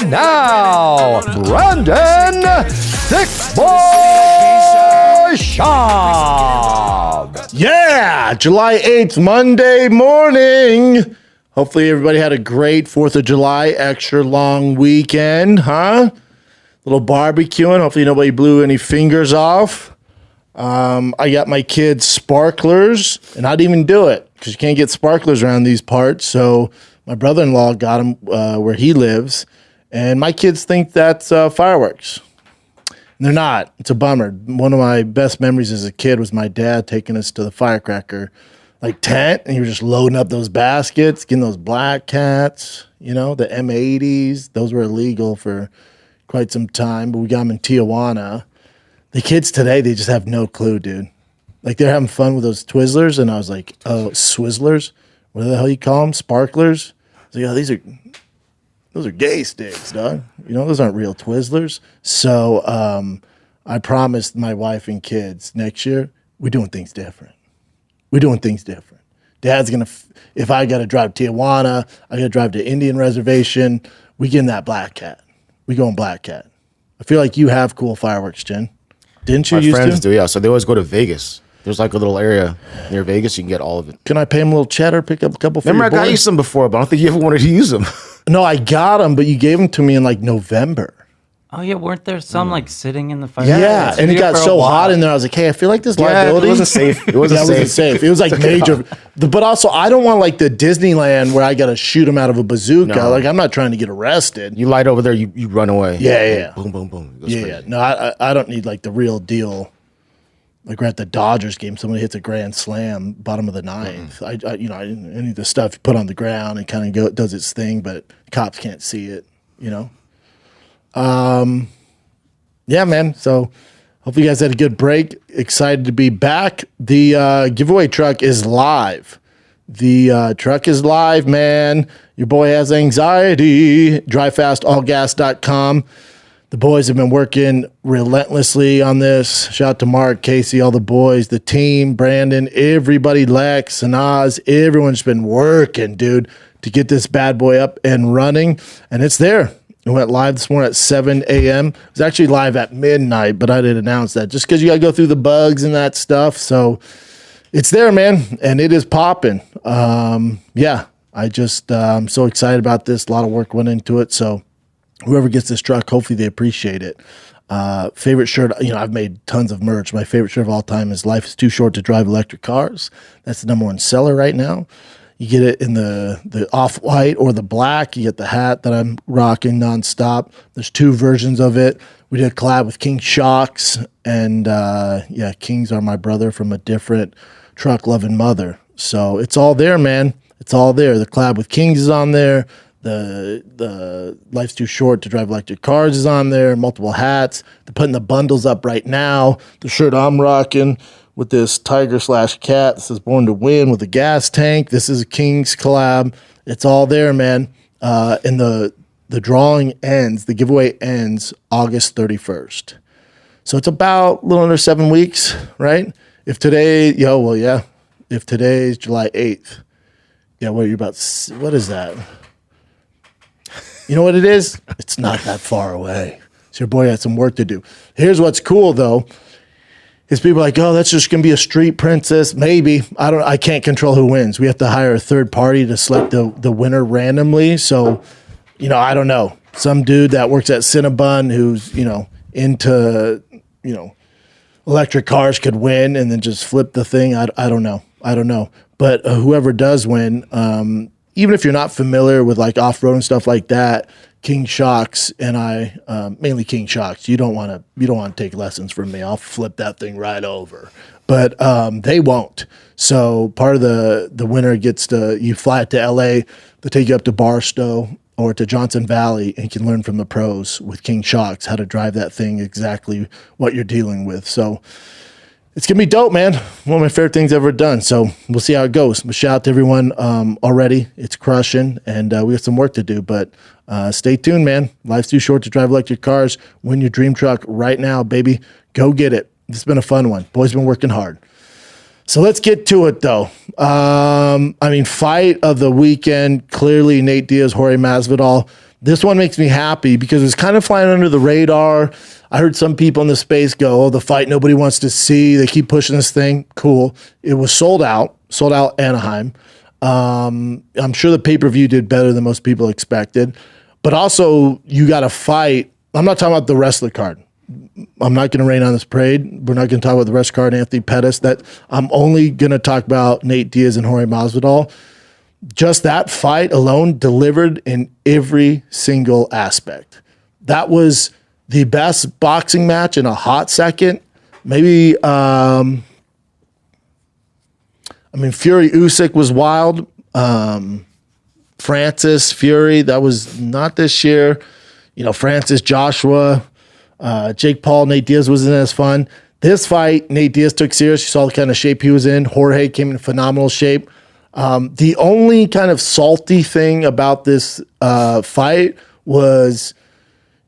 And now, Brandon Thiccc Schaub. Yeah, July 8th, Monday morning. Hopefully everybody had a great 4th of July extra long weekend, huh? Little barbecuing. Hopefully nobody blew any fingers off. I got my kids sparklers, and I didn't even do it because you can't get sparklers around these parts. So my brother-in-law got them where he lives, and my kids think that's fireworks. And they're not. It's a bummer. One of my best memories as a kid was my dad taking us to the firecracker tent, and you were just loading up those baskets, getting those black cats, the M80s. Those were illegal for quite some time, but we got them in Tijuana. The kids today, they just have no clue, dude. Like, they're having fun with those Twizzlers, and I was like, oh, Swizzlers? What the hell you call them? Sparklers? I was like, oh, those are gay sticks, dog. Those aren't real Twizzlers. So I promised my wife and kids next year, we're doing things different. Dad's going to, if I got to drive to Tijuana, I got to drive to Indian Reservation, we get in that black cat. We go in black cat. I feel like you have cool fireworks, Jen. Didn't you? My friends do, yeah. So they always go to Vegas. There's like a little area near Vegas. You can get all of it. Can I pay him a little cheddar, pick up a couple for Remember, your I got you some before, but I don't think you ever wanted to use them. No, I got them, but you gave them to me in like November. Oh, yeah. Weren't there some like sitting in the fire? Yeah, and it got so hot in there. I was like, hey, I feel like this liability. It wasn't safe. It wasn't safe. It was like major. But also, I don't want like the Disneyland where I got to shoot him out of a bazooka. No. Like, I'm not trying to get arrested. You light over there, you run away. Yeah. Boom, boom, boom. It goes Yeah. crazy. No, I don't need like the real deal. Like we're at the Dodgers game, somebody hits a grand slam, bottom of the ninth. I need the stuff you put on the ground and kind of does its thing, but cops can't see it. Yeah, man. So hope you guys had a good break. Excited to be back. The giveaway truck is live. The truck is live, man. Your boy has anxiety. DriveFastAllGas.com. The boys have been working relentlessly on this. Shout out to Mark, Casey, all the boys, the team, Brandon, everybody, Lex, Sanaz. Everyone's been working, dude, to get this bad boy up and running. And it's there. It went live this morning at 7 a.m. It was actually live at midnight, but I didn't announce that just because you got to go through the bugs and that stuff. So it's there, man, and it is popping. Yeah, I'm so excited about this. A lot of work went into it. So whoever gets this truck, hopefully they appreciate it. Favorite shirt, I've made tons of merch. My favorite shirt of all time is Life is Too Short to Drive Electric Cars. That's the #1 seller right now. You get it in the off-white or the black. You get the hat that I'm rocking nonstop. There's 2 versions of it. We did a collab with King Shocks, and Kings are my brother from a different truck-loving mother. So it's all there, man. It's all there. The collab with Kings is on there. The Life's Too Short to Drive Electric Cars is on there. Multiple hats. They're putting the bundles up right now. The shirt I'm rocking with this tiger/cat. This is Born to Win with a gas tank. This is a Kings collab. It's all there, man. And the drawing ends, the giveaway ends August 31st. So it's about a little under 7 weeks, right? If today's July 8th. Yeah, what is that? You know what it is? It's not that far away. So your boy had some work to do. Here's what's cool, though. Is people are like, oh, that's just going to be a street princess. Maybe. I can't control who wins. We have to hire a third party to select the winner randomly. So, I don't know. Some dude that works at Cinnabon who's, into, electric cars could win and then just flip the thing. I don't know. But whoever does win, even if you're not familiar with like off-road and stuff like that, King Shocks and I, mainly King Shocks, you don't want to take lessons from me. I'll flip that thing right over. But they won't. So part of the winner gets you fly it to LA, they take you up to Barstow or to Johnson Valley, and you can learn from the pros with King Shocks how to drive that thing exactly what you're dealing with. So it's going to be dope, man. One of my favorite things I've ever done. So we'll see how it goes. But shout out to everyone already. It's crushing, and we have some work to do. But stay tuned, man. Life's too short to drive electric cars. Win your dream truck right now, baby. Go get it. It's been a fun one. Boys been working hard. So let's get to it, though. Fight of the weekend. Clearly, Nate Diaz, Jorge Masvidal. This one makes me happy because it's kind of flying under the radar. I heard some people in the space go, "Oh, the fight nobody wants to see. They keep pushing this thing." Cool. It was sold out Anaheim. I'm sure the pay-per-view did better than most people expected. But also, you got to fight. I'm not talking about the rest of the card. I'm not going to rain on this parade. We're not going to talk about the rest of the card, Anthony Pettis. I'm only going to talk about Nate Diaz and Jorge Masvidal. Just that fight alone delivered in every single aspect. That was the best boxing match in a hot second. Maybe, Fury Usyk was wild. Francis Fury, that was not this year. Francis Joshua, Jake Paul, Nate Diaz wasn't as fun. This fight, Nate Diaz took serious. You saw the kind of shape he was in. Jorge came in phenomenal shape. The only kind of salty thing about this fight was,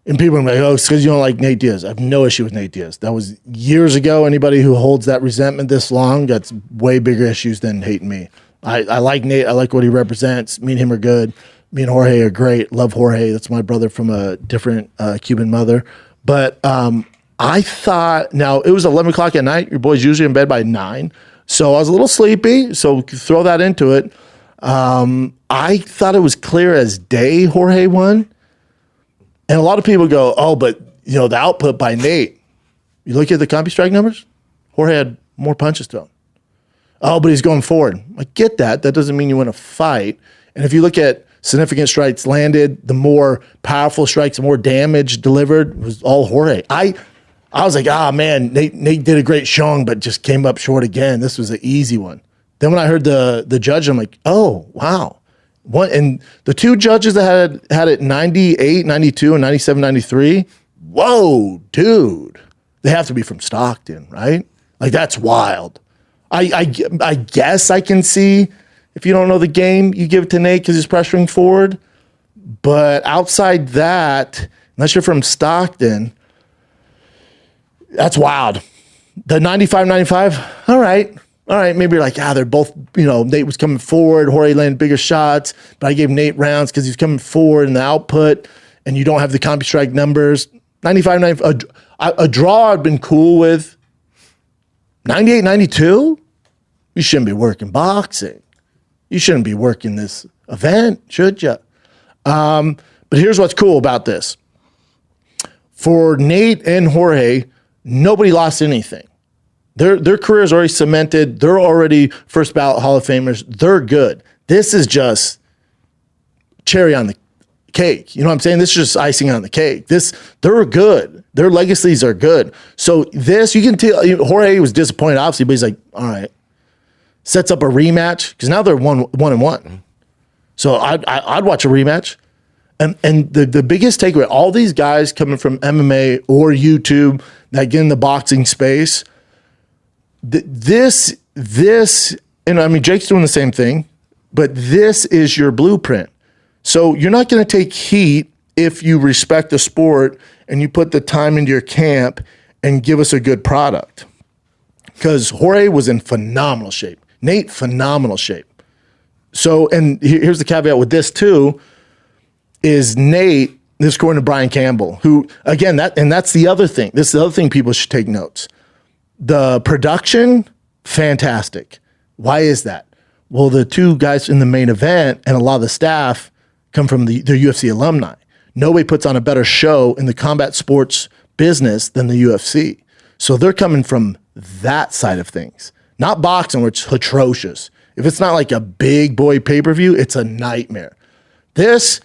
and people are like, "Oh, it's because you don't like Nate Diaz." I have no issue with Nate Diaz. That was years ago. Anybody who holds that resentment this long got way bigger issues than hating me. I like Nate. I like what he represents. Me and him are good. Me and Jorge are great. Love Jorge. That's my brother from a different Cuban mother. But I thought, now it was 11 o'clock at night. Your boy's usually in bed by 9. So I was a little sleepy. So throw that into it. I thought it was clear as day Jorge won. And a lot of people go, "Oh, but the output by Nate." You look at the CompuStrike numbers, Jorge had more punches thrown. "Oh, but he's going forward." I get that. That doesn't mean you win a fight. And if you look at significant strikes landed, the more powerful strikes, the more damage delivered was all Jorge. I was like, man, Nate did a great showing, but just came up short again. This was an easy one. Then when I heard the judge, I'm like, oh, wow. And the two judges that had it 98, 92, and 97, 93, whoa, dude. They have to be from Stockton, right? Like, that's wild. I guess I can see, if you don't know the game, you give it to Nate because he's pressuring forward. But outside that, unless you're from Stockton, that's wild. The 95-95, all right. Maybe you're like, they're both, Nate was coming forward, Jorge landed bigger shots, but I gave Nate rounds because he's coming forward in the output, and you don't have the CompuStrike numbers. 95-95, a draw I've been cool with. 98-92, you shouldn't be working boxing. You shouldn't be working this event, should you? But here's what's cool about this. For Nate and Jorge, nobody lost anything. Their career is already cemented. They're already first ballot Hall of Famers. They're good. This is just cherry on the cake. You know what I'm saying? This is just icing on the cake. They're good. Their legacies are good. So this, you can tell, Jorge was disappointed, obviously, but he's like, all right. Sets up a rematch because now they're 1-1. So I'd watch a rematch. And the biggest takeaway, all these guys coming from MMA or YouTube that get in the boxing space, this, and Jake's doing the same thing, but this is your blueprint. So you're not going to take heat if you respect the sport and you put the time into your camp and give us a good product. Because Jorge was in phenomenal shape. Nate, phenomenal shape. So, and here's the caveat with this too, is Nate, this according to Brian Campbell, who, again, that's the other thing. This is the other thing people should take notes. The production, fantastic. Why is that? Well, the two guys in the main event and a lot of the staff come from the UFC alumni. Nobody puts on a better show in the combat sports business than the UFC. So they're coming from that side of things. Not boxing, which is atrocious. If it's not like a big boy pay-per-view, it's a nightmare. It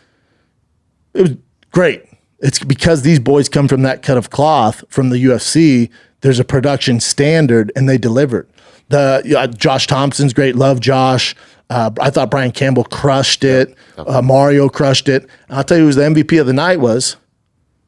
was great. It's because these boys come from that cut of cloth from the UFC. There's a production standard, and they delivered. Josh Thompson's great. Love Josh. I thought Brian Campbell crushed it. Mario crushed it. And I'll tell you who's the MVP of the night was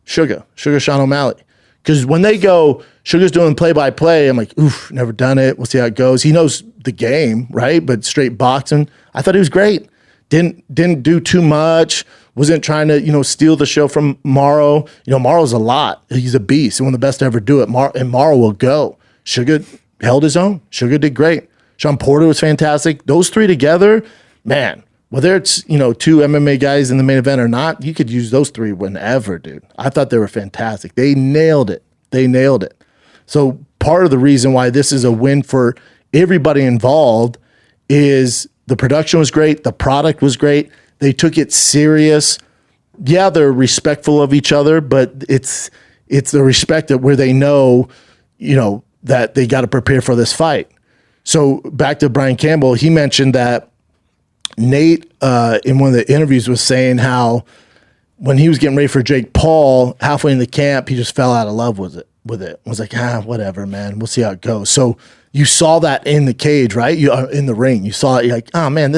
Sugar Sean O'Malley. Because when they go, Sugar's doing play-by-play, I'm like, oof, never done it. We'll see how it goes. He knows the game, right? But straight boxing, I thought he was great. Didn't do too much. Wasn't trying to, steal the show from Morrow. Morrow's a lot. He's a beast. He's one of the best to ever do it. And Morrow will go. Sugar held his own. Sugar did great. Sean Porter was fantastic. Those three together, man, Whether it's, two MMA guys in the main event or not, you could use those three whenever, dude. I thought they were fantastic. They nailed it. So part of the reason why this is a win for everybody involved is the production was great. The product was great. They took it serious. Yeah, they're respectful of each other, but it's the respect that where they know, that they got to prepare for this fight. So back to Brian Campbell, he mentioned that Nate, in one of the interviews, was saying how when he was getting ready for Jake Paul, halfway in the camp, he just fell out of love with it. Was like, whatever, man. We'll see how it goes. So you saw that in the cage, right? You are in the ring. You saw it. You're like, oh man,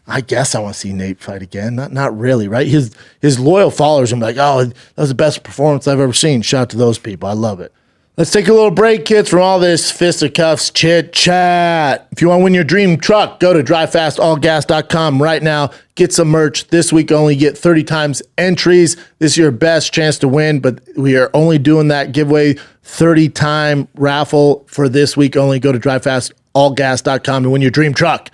I guess I want to see Nate fight again. Not really, right? His loyal followers are like, oh, that was the best performance I've ever seen. Shout out to those people. I love it. Let's take a little break, kids, from all this fisticuffs chit chat. If you want to win your dream truck, go to drivefastallgas.com right now. Get some merch. This week only get 30 times entries. This is your best chance to win, but we are only doing that giveaway 30-time raffle for this week only. Go to drivefastallgas.com and win your dream truck.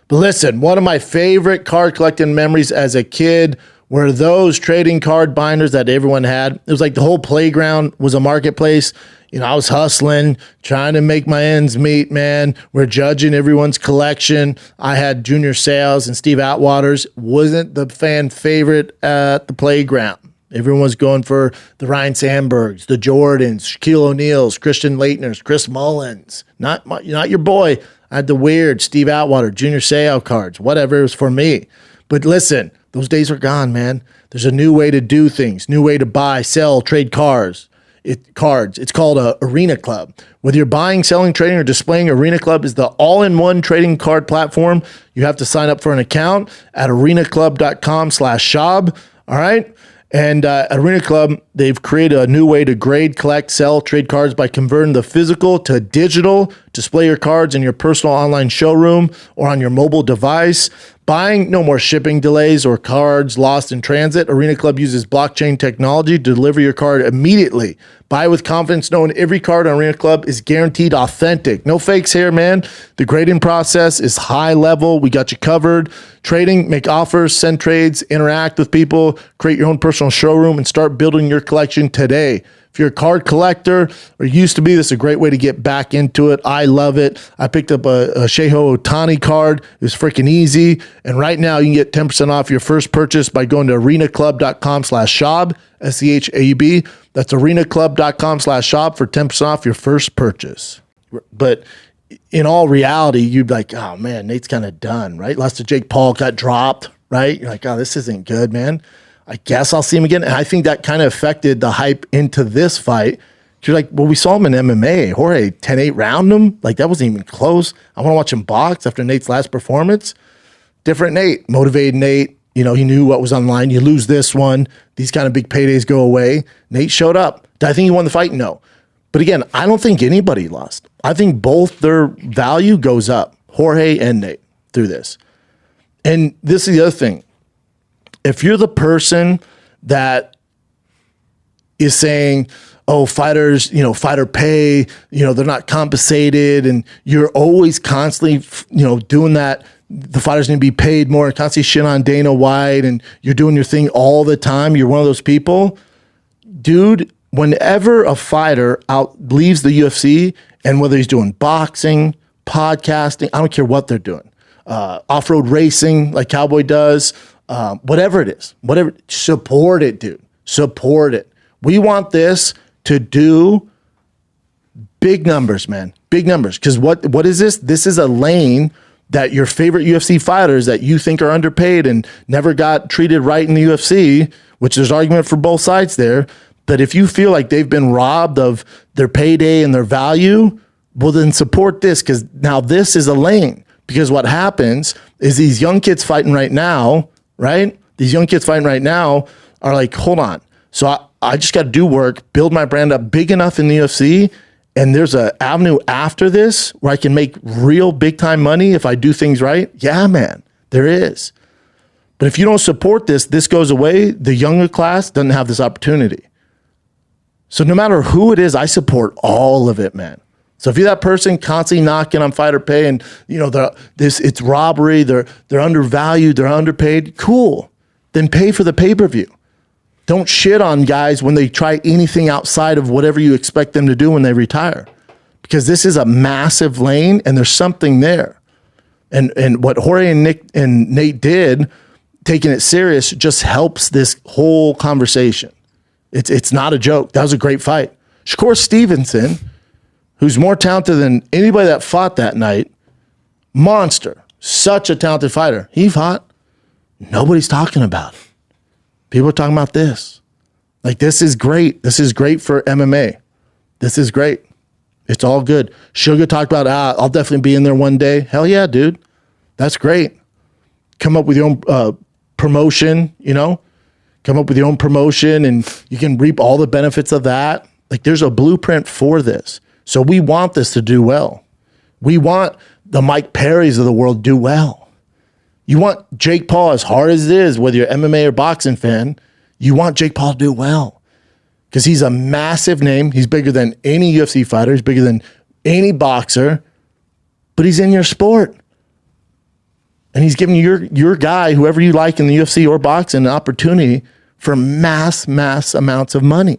But listen, one of my favorite card collecting memories as a kid were those trading card binders that everyone had. It was like the whole playground was a marketplace. I was hustling, trying to make my ends meet, man. We're judging everyone's collection. I had Junior Seau's and Steve Atwater's. Wasn't the fan favorite at the playground. Everyone was going for the Ryan Sandbergs, the Jordans, Shaquille O'Neal's, Christian Laettner's, Chris Mullins. Not your boy. I had the weird Steve Atwater, Junior Seau cards, whatever. It was for me. But listen, those days are gone, man. There's a new way to do things, new way to buy, sell, trade cards. It's called a Arena Club. Whether you're buying, selling, trading, or displaying, Arena Club is the all-in-one trading card platform. You have to sign up for an account at arenaclub.com/Schaub. All right. And at Arena Club, they've created a new way to grade, collect, sell, trade cards by converting the physical to digital. Display your cards in your personal online showroom or on your mobile device. Buying, no more shipping delays or cards lost in transit. Arena Club uses blockchain technology to deliver your card immediately. Buy with confidence knowing every card on Arena Club is guaranteed authentic. No fakes here, man. The grading process is high level. We got you covered. Trading, make offers, send trades, interact with people, create your own personal showroom, and start building your collection today. If you're a card collector or used to be, this is a great way to get back into it. I love it. I picked up a Shohei Ohtani card. It was freaking easy. And right now you can get 10% off your first purchase by going to arenaclub.com/Schaub, SCHAUB. That's arenaclub.com/Schaub for 10% off your first purchase. But in all reality, you'd be like, oh man, Nate's kind of done, right? Lost to Jake Paul, got dropped, right? You're like, oh, this isn't good, man. I guess I'll see him again. And I think that kind of affected the hype into this fight. You're like, well, we saw him in MMA. Jorge 10-8 round him. Like, that wasn't even close. I want to watch him box after Nate's last performance. Different Nate. Motivated Nate. He knew what was on the line. You lose this one. These kind of big paydays go away. Nate showed up. Did I think he won the fight? No. But again, I don't think anybody lost. I think both their value goes up. Jorge and Nate through this. And this is the other thing. If you're the person that is saying, oh, fighters, fighter pay, they're not compensated, and you're always constantly, doing that, the fighters need to be paid more, constantly shit on Dana White, and you're doing your thing all the time, you're one of those people, dude, whenever a fighter leaves the UFC, and whether he's doing boxing, podcasting, I don't care what they're doing, off-road racing like Cowboy does, whatever it is, support it, dude. Support it. We want this to do big numbers, man. Big numbers. Because what is this? This is a lane that your favorite UFC fighters that you think are underpaid and never got treated right in the UFC, which there's argument for both sides there. But if you feel like they've been robbed of their payday and their value, well, then support this, because now this is a lane. Because what happens is these young kids fighting right now, right? These young kids fighting right now are like, hold on. So I just got to do work, build my brand up big enough in the UFC, and there's an avenue after this where I can make real big time money if I do things right. Yeah, man, there is. But if you don't support this, this goes away. The younger class doesn't have this opportunity. So no matter who it is, I support all of it, man. So if you're that person constantly knocking on fighter pay and it's robbery, they're undervalued, they're underpaid, cool. Then pay for the pay-per-view. Don't shit on guys when they try anything outside of whatever you expect them to do when they retire. Because this is a massive lane and there's something there. And what Jorge and Nate did, taking it serious, just helps this whole conversation. It's not a joke. That was a great fight. Shakur Stevenson, who's more talented than anybody that fought that night, monster, such a talented fighter. He fought. Nobody's talking about it. People are talking about this. Like, this is great. This is great for MMA. This is great. It's all good. Sugar talked about, I'll definitely be in there one day. Hell yeah, dude. That's great. Come up with your own promotion, Come up with your own promotion and you can reap all the benefits of that. Like, there's a blueprint for this. So we want this to do well. We want the Mike Perrys of the world do well. You want Jake Paul, as hard as it is, whether you're MMA or boxing fan, you want Jake Paul to do well. Because he's a massive name. He's bigger than any UFC fighter. He's bigger than any boxer. But he's in your sport. And he's giving your guy, whoever you like in the UFC or boxing, an opportunity for mass amounts of money.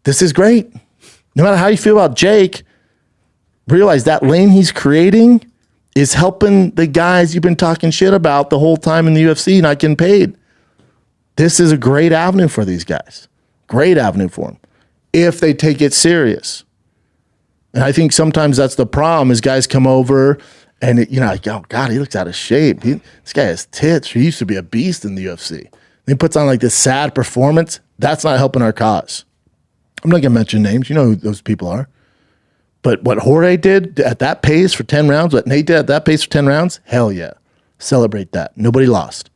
This is great. No matter how you feel about Jake, realize that lane he's creating is helping the guys you've been talking shit about the whole time in the UFC not getting paid. This is a great avenue for these guys. Great avenue for them if they take it serious. And I think sometimes that's the problem is guys come over and, like, oh, God, he looks out of shape. This guy has tits. He used to be a beast in the UFC. And he puts on like this sad performance. That's not helping our cause. I'm not going to mention names. You know who those people are. But what Jorge did at that pace for 10 rounds, what Nate did at that pace for 10 rounds, hell yeah. Celebrate that. Nobody lost.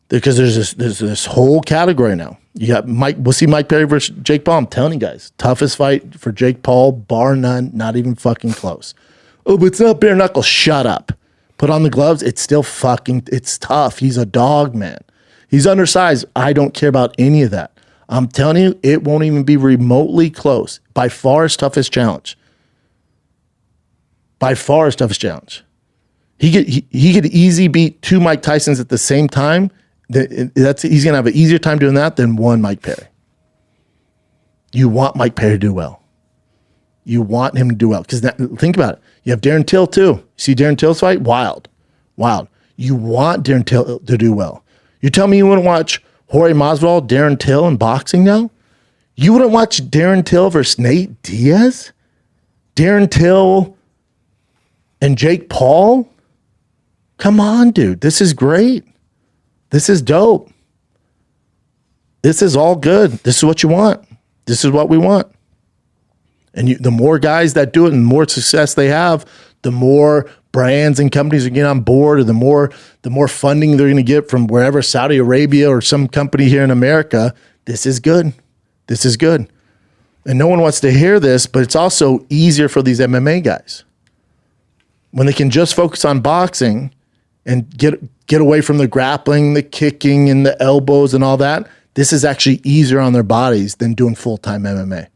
Because there's this whole category now. You got Mike. We'll see Mike Perry versus Jake Paul. I'm telling you guys, toughest fight for Jake Paul, bar none, not even fucking close. Oh, but it's not bare knuckle. Shut up. Put on the gloves. It's still it's tough. He's a dog, man. He's undersized. I don't care about any of that. I'm telling you, it won't even be remotely close. By far his toughest challenge. By far his toughest challenge. He could easily beat 2 Mike Tysons at the same time. He's going to have an easier time doing that than one Mike Perry. You want Mike Perry to do well. You want him to do well. Because think about it. You have Darren Till too. You see Darren Till's fight? Wild. You want Darren Till to do well. You tell me you wouldn't watch Jorge Masvidal, Darren Till in boxing now? You wouldn't watch Darren Till versus Nate Diaz? Darren Till and Jake Paul? Come on, dude. This is great. This is dope. This is all good. This is what you want. This is what we want. And the more guys that do it and the more success they have, the more brands and companies are getting on board, or the more funding they're going to get from wherever, Saudi Arabia or some company here in America. This is good. This is good. And no one wants to hear this, but it's also easier for these MMA guys. When they can just focus on boxing and get away from the grappling, the kicking, and the elbows and all that, this is actually easier on their bodies than doing full-time MMA.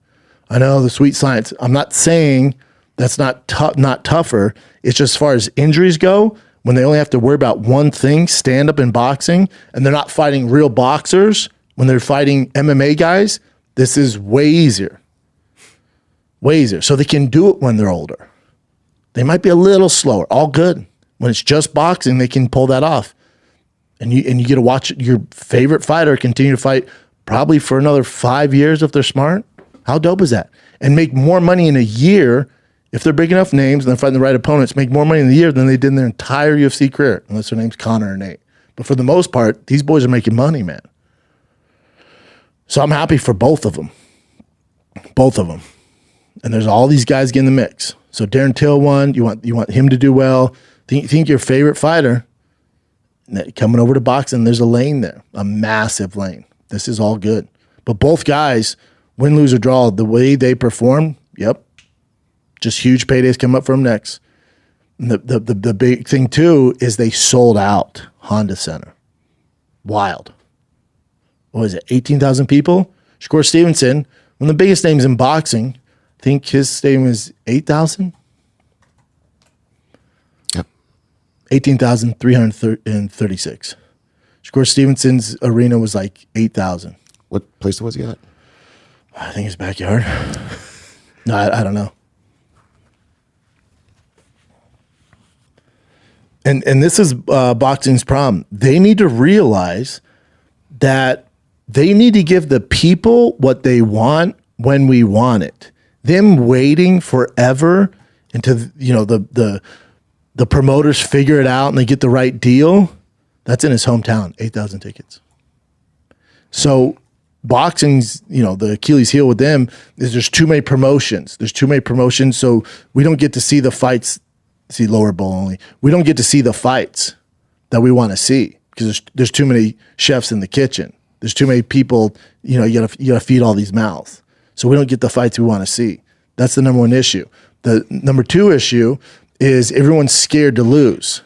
I know the sweet science. I'm not saying that's not tougher. It's just as far as injuries go, when they only have to worry about one thing, stand up in boxing, and they're not fighting real boxers, when they're fighting MMA guys, this is way easier. Way easier. So they can do it when they're older. They might be a little slower. All good. When it's just boxing, they can pull that off. And you get to watch your favorite fighter continue to fight probably for another 5 years if they're smart. How dope is that? And make more money in a year if they're big enough names and they're fighting the right opponents, make more money in the year than they did in their entire UFC career, unless their name's Conor or Nate. But for the most part, these boys are making money, man. So I'm happy for both of them. Both of them. And there's all these guys getting in the mix. So Darren Till won. You want him to do well. Think your favorite fighter coming over to boxing, there's a lane there, a massive lane. This is all good. But both guys, win, lose, or draw, the way they perform, yep, just huge paydays come up for them next. And the big thing, too, is they sold out Honda Center. Wild. What was it, 18,000 people? Shakur Stevenson, one of the biggest names in boxing, think his stadium is 8,000. Yep. 18,336. Shakur Stevenson's arena was like 8,000. What place was he at? I think his backyard. No, I don't know. And this is boxing's problem. They need to realize that they need to give the people what they want when we want it. Them waiting forever until the promoters figure it out and they get the right deal. That's in his hometown. 8,000 tickets. So boxing's, the Achilles heel with them is there's too many promotions. So we don't get to see the fights. See lower bowl only. We don't get to see the fights that we want to see because there's too many chefs in the kitchen. There's too many people. You gotta feed all these mouths. So we don't get the fights we want to see. That's the number one issue. The number two issue is everyone's scared to lose.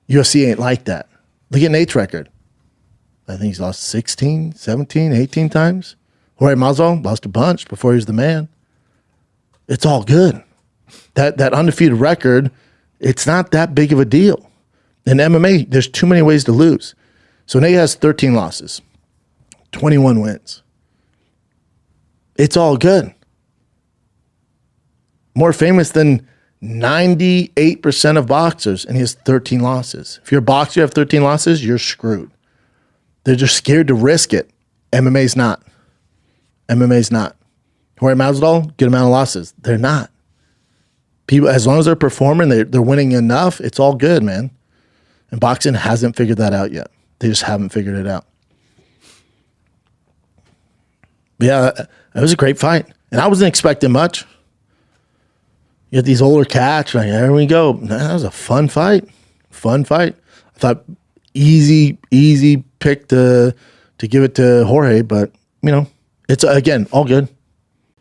UFC ain't like that. Look at Nate's record. I think he's lost 16, 17, 18 times. Jorge Masvidal lost a bunch before he was the man. It's all good. That undefeated record, it's not that big of a deal. In MMA, there's too many ways to lose. So Nate has 13 losses, 21 wins. It's all good. More famous than 98% of boxers, and he has 13 losses. If you're a boxer, you have 13 losses, you're screwed. They're just scared to risk it. MMA's not. Jorge Masvidal, good amount of losses. They're not. People, as long as they're performing, they're winning enough, it's all good, man. And boxing hasn't figured that out yet. They just haven't figured it out. But yeah, it was a great fight. And I wasn't expecting much. You had these older cats, like, there we go. That was a fun fight. I thought easy pick to give it to Jorge, but, it's, again, all good.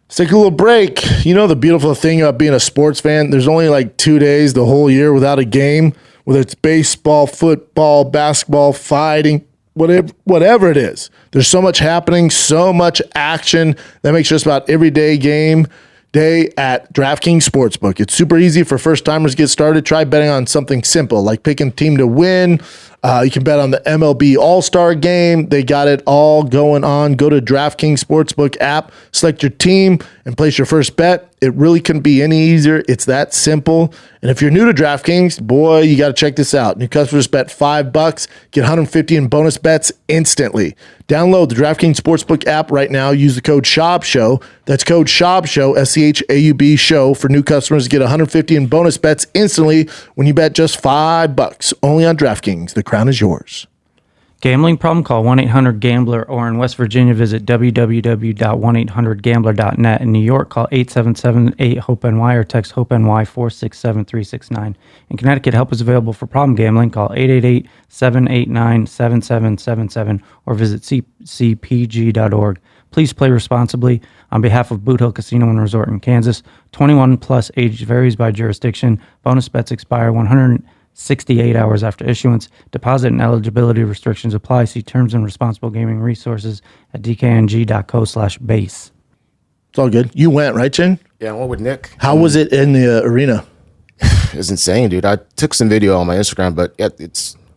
Let's take a little break. The beautiful thing about being a sports fan, there's only like 2 days the whole year without a game, whether it's baseball, football, basketball, fighting, whatever it is. There's so much happening, so much action that makes just about every game day at DraftKings Sportsbook. It's super easy for first-timers to get started. Try betting on something simple, like picking a team to win. You can bet on the MLB All-Star Game. They got it all going on. Go to DraftKings Sportsbook app, select your team, and place your first bet. It really couldn't be any easier. It's that simple. And if you're new to DraftKings, boy, you got to check this out. New customers bet $5, get 150 in bonus bets instantly. Download the DraftKings Sportsbook app right now. Use the code SCHAUB. That's code SCHAUB, SCHAUB show for new customers to get 150 in bonus bets instantly when you bet just $5. Only on DraftKings. The crown is yours. Gambling problem? Call 1-800-GAMBLER, or in West Virginia, visit www.1800gambler.net. In New York, call 877-8-HOPE-NY or text HOPE-NY 467-369. In Connecticut, help is available for problem gambling. Call 888-789-7777 or visit ccpg.org. Please play responsibly. On behalf of Boot Hill Casino and Resort in Kansas, 21 plus, age varies by jurisdiction. Bonus bets expire 168 hours after issuance. Deposit and eligibility restrictions apply. See terms and responsible gaming resources at dkng.co/base. It's all good. You went, right, Chin? Yeah, I went with Nick. How was it in the arena? It's insane, dude. I took some video on my Instagram, but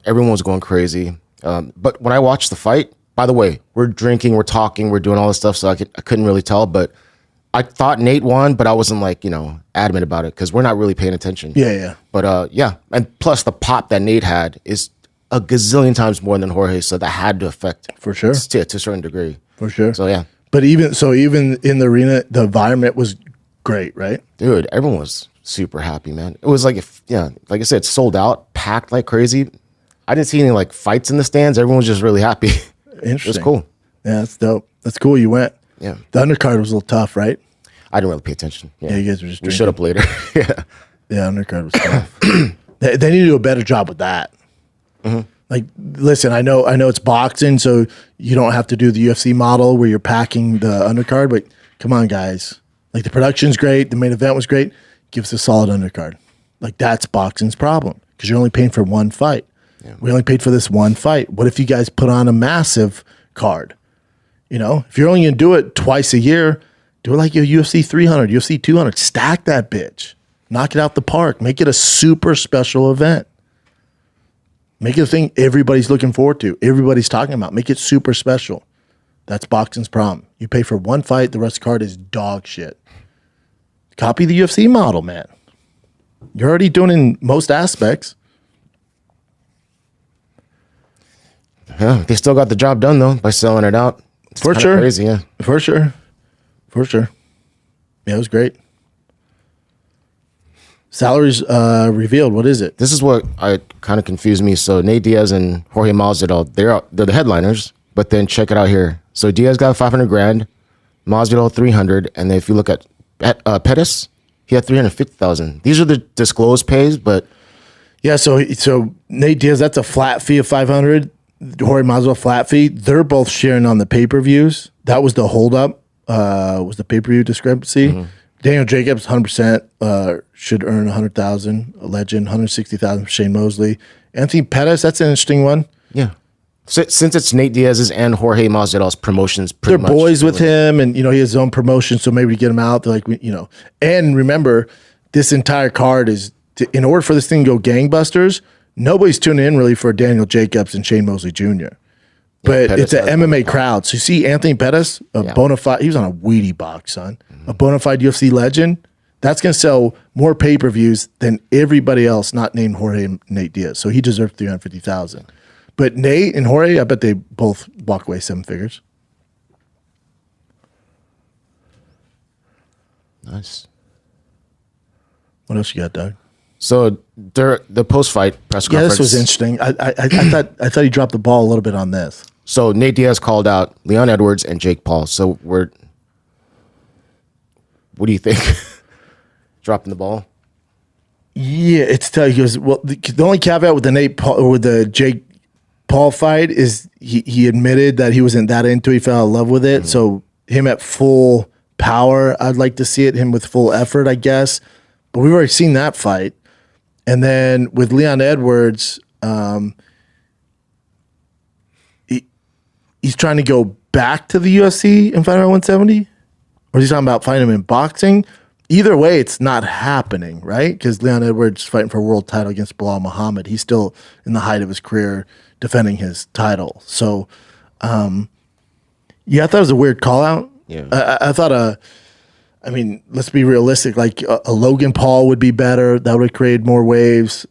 everyone was going crazy. But when I watched the fight, by the way, we're drinking, we're talking, we're doing all this stuff, so I couldn't really tell, but I thought Nate won, but I wasn't adamant about it because we're not really paying attention. Yeah. But and plus the pop that Nate had is a gazillion times more than Jorge, so that had to affect for sure to a certain degree. For sure. So yeah. But even in the arena, the environment was great, right? Dude, everyone was super happy, man. It was like I said, it's sold out, packed like crazy. I didn't see any fights in the stands. Everyone was just really happy. Interesting. It was cool. Yeah, that's dope. That's cool. You went. Yeah. The undercard was a little tough, right? I didn't really pay attention. Yeah, you guys were just drinking. We showed up later. Yeah. Yeah, undercard was tough. They need to do a better job with that. Mm-hmm. Listen, I know it's boxing, so you don't have to do the UFC model where you're packing the undercard, but come on, guys. The production's great. The main event was great. Give us a solid undercard. That's boxing's problem because you're only paying for one fight. Yeah. We only paid for this one fight. What if you guys put on a massive card? If you're only going to do it twice a year, Do it like your UFC 300, UFC 200. Stack that bitch. Knock it out the park. Make it a super special event. Make it a thing everybody's looking forward to. Everybody's talking about. Make it super special. That's boxing's problem. You pay for one fight, the rest of the card is dog shit. Copy the UFC model, man. You're already doing it in most aspects. Yeah, they still got the job done though by selling it out. It's For kinda sure. crazy, yeah. For sure. For sure. Yeah, it was great. Salaries revealed. What is it? This is what I kind of confused me. So Nate Diaz and Jorge Masvidal, they're the headliners. But then check it out here. So Diaz got 500 grand, Masvidal 300, and then if you look at Pettis, he had 350,000. These are the disclosed pays, but Yeah, so Nate Diaz, that's a flat fee of 500. Jorge Masvidal flat fee. They're both sharing on the pay-per-views. That was the holdup. Was the pay-per-view discrepancy. Mm-hmm. Daniel Jacobs, 100%, should earn 100,000. A legend, 160,000 for Shane Mosley. Anthony Pettis, that's an interesting one. yeah. Since it's Nate Diaz's and Jorge Masvidal's promotions, They're boys with him, and he has his own promotion, so maybe to get him out, they're like, And remember, this entire card is in order for this thing to go gangbusters. Nobody's tuning in really for Daniel Jacobs and Shane Mosley Jr. But Pettis it's an has MMA crowd. So you see Anthony Pettis, a bona fide, he was on a weedy box, son, a bona fide UFC legend. That's going to sell more pay-per-views than everybody else not named Jorge and Nate Diaz. So he deserves 350,000. But Nate and Jorge, I bet they both walk away 7 figures. Nice. What else you got, Doug? So the post-fight press Yeah, conference. this was interesting. I thought he dropped the ball a little bit on this. So Nate Diaz called out Leon Edwards and Jake Paul. So what do you think? Dropping the ball? Yeah, it's tough. He goes, well, the only caveat with the Jake Paul fight is he admitted that he wasn't that into it. He fell in love with it. So him at full power, I'd like to see it. Him with full effort, I guess. But we've already seen that fight. And then with Leon Edwards, he's trying to go back to the UFC and fight around 170? Or is he talking about fighting him in boxing? Either way, it's not happening, right? Because Leon Edwards is fighting for a world title against Bilal Muhammad. He's still in the height of his career defending his title. So, I thought it was a weird call out. Yeah. I thought let's be realistic. Like a Logan Paul would be better. That would have created more waves.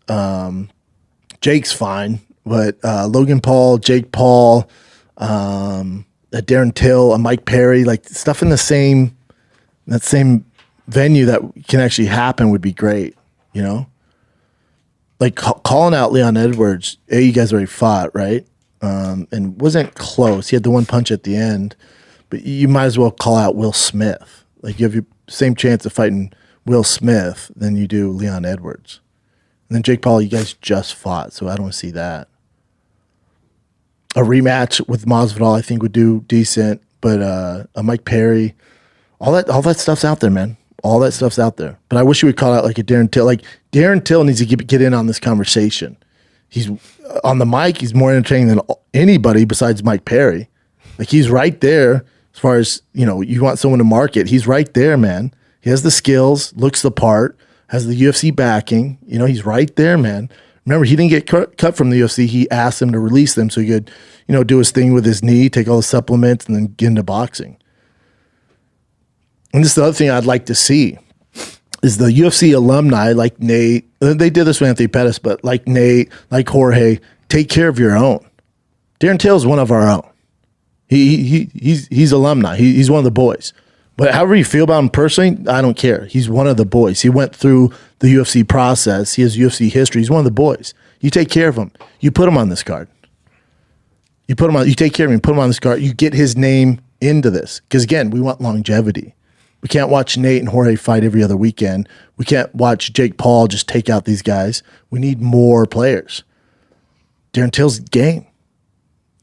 Jake's fine, but Logan Paul, Jake Paul, a Darren Till, a Mike Perry, like stuff in that same venue that can actually happen would be great. Like calling out Leon Edwards. You guys already fought, right? And wasn't close. He had the one punch at the end, but you might as well call out Will Smith. Like you have your same chance of fighting Will Smith than you do Leon Edwards. And then Jake Paul, you guys just fought, so I don't want to see that. A rematch with Masvidal, I think, would do decent, but a Mike Perry, all that stuff's out there, man. All that stuff's out there. But I wish you would call out like a Darren Till. Like Darren Till needs to get in on this conversation. He's on the mic. He's more entertaining than anybody besides Mike Perry. Like he's right there as far as, you want someone to market. He's right there, man. He has the skills, looks the part, has the UFC backing. He's right there, man. Remember, he didn't get cut from the UFC. He asked them to release them so he could, do his thing with his knee, take all the supplements, and then get into boxing. And this is the other thing I'd like to see is the UFC alumni like Nate. They did this with Anthony Pettis, but like Nate, like Jorge, take care of your own. Darren Till is one of our own. He's alumni. He's one of the boys. But however you feel about him personally, I don't care. He's one of the boys. He went through the UFC process. He has UFC history. He's one of the boys. You take care of him. You put him on this card. You take care of him. Put him on this card. You get his name into this. Because again, we want longevity. We can't watch Nate and Jorge fight every other weekend. We can't watch Jake Paul just take out these guys. We need more players. Darren Till's game.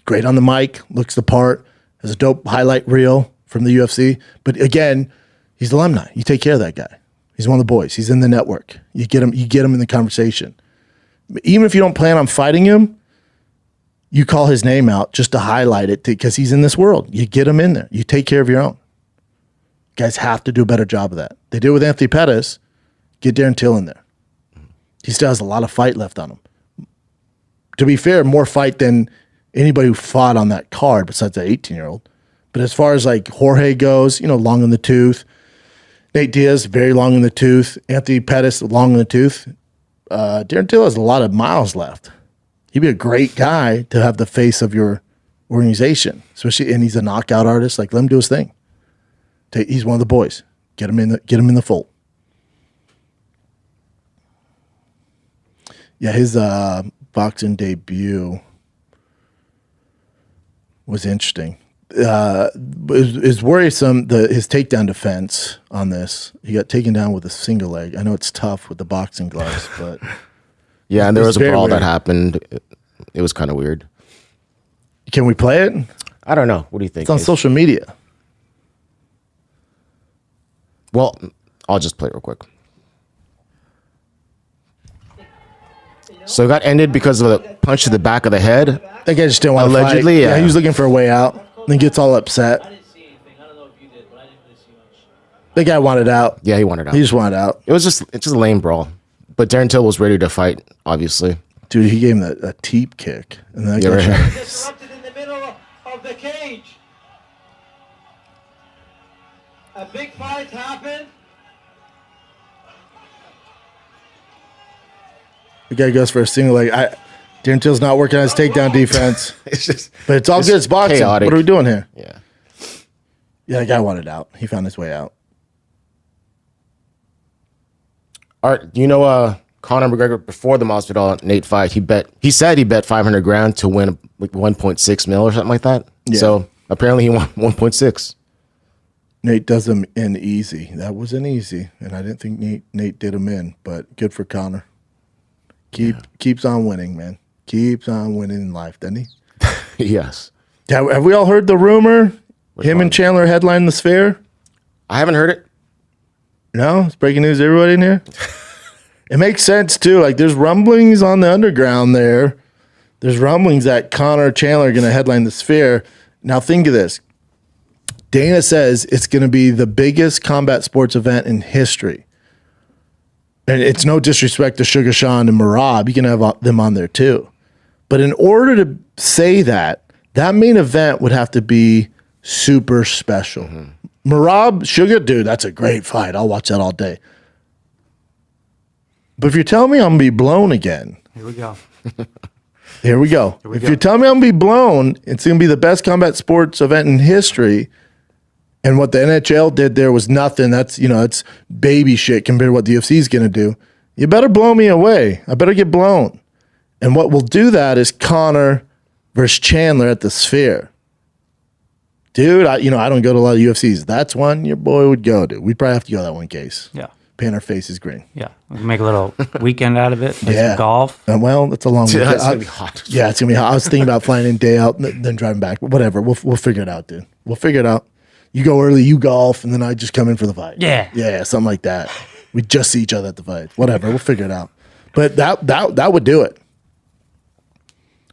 Great on the mic, looks the part, has a dope highlight reel from the UFC. But again, he's alumni. You take care of that guy. He's one of the boys. He's in the network. You get him in the conversation. Even if you don't plan on fighting him, you call his name out just to highlight it because he's in this world. You get him in there. You take care of your own. Guys have to do a better job of that. They did with Anthony Pettis. Get Darren Till in there. He still has a lot of fight left on him. To be fair, more fight than anybody who fought on that card besides that 18-year-old. But as far as like Jorge goes, long in the tooth. Nate Diaz, very long in the tooth. Anthony Pettis, long in the tooth. Darren Till has a lot of miles left. He'd be a great guy to have the face of your organization, especially, and he's a knockout artist. Like, let him do his thing. He's one of the boys. Get him in the fold. Yeah, his boxing debut was interesting. It's worrisome his takedown defense on this. He got taken down with a single leg. I know it's tough with the boxing gloves, but yeah, and there was a brawl weird. that happened. It was kind of weird. Can we play it? I don't know. What do you think? It's on social media. Well, I'll just play it real quick. So it got ended because of a punch to the back of the head. That guy just didn't want to fight. Allegedly, yeah. He was looking for a way out. Then gets all upset. I didn't see anything. I don't know if you did, but I didn't really see much. The guy wanted out. Yeah, he wanted out. He just wanted out. It's just a lame brawl. But Darren Till was ready to fight, obviously. Dude, he gave him a teep kick. And that Yeah, guy right. Disrupted in the middle of the cage. A big fight happened. the guy goes for a single leg. Darren Till's not working on his takedown defense. It's just, But it's all good. It's boxing. chaotic. What are we doing here? Yeah. Yeah, the guy wanted out. He found his way out. All right, Conor McGregor before the Masvidal Nate fight, he said he bet 500 grand to win like 1.6 mil or something like that. Yeah. So apparently he won 1.6. Nate does him in easy. That wasn't easy, and I didn't think Nate did him in, but good for Conor. Keeps on winning, man. Keeps on winning in life, doesn't he? Yes. Have we all heard the rumor? Him one? and Chandler headline the Sphere? I haven't heard it. No? It's breaking news to everybody in here? It makes sense, too. Like, there's rumblings on the underground there. There's rumblings that Conor Chandler are going to headline the Sphere. Now, think of this. Dana says it's going to be the biggest combat sports event in history. And it's no disrespect to Sugar Sean and Marab. You can have them on there, too. But in order to say that main event would have to be super special. Mm-hmm. Marab, Sugar, dude, that's a great fight. I'll watch that all day. But if you're telling me I'm going to be blown again. Here we go. Here we go. If you're telling me I'm going to be blown, it's going to be the best combat sports event in history. And what the NHL did there was nothing. That's, it's baby shit compared to what the UFC is going to do. You better blow me away. I better get blown. And what will do that is Conor versus Chandler at the Sphere. Dude, I don't go to a lot of UFCs. That's one your boy would go to. We'd probably have to go to that one case. Yeah. Paint our faces green. Yeah. We can make a little weekend out of it. Play some golf. Well, that's a long weekend. It's going to be hot. Yeah, it's going to be hot. I was thinking about flying in day out and then driving back. But whatever. We'll figure it out, dude. We'll figure it out. You go early, you golf, and then I just come in for the fight. Yeah. Yeah, something like that. We just see each other at the fight. Whatever. We'll figure it out. But that would do it.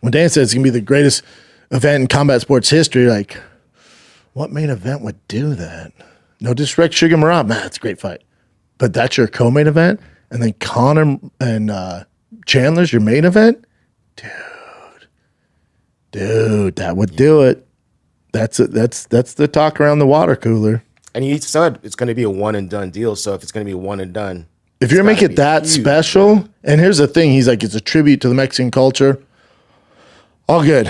When Dan says it's going to be the greatest event in combat sports history, like, what main event would do that? No disrespect, Sugar Marab. Man, it's a great fight. But that's your co-main event? And then Conor and Chandler's your main event? Dude, that would do it. That's the talk around the water cooler. And he said it's going to be a one and done deal. So if it's going to be a one and done, if you're making it that special, and here's the thing, he's like, it's a tribute to the Mexican culture. All good.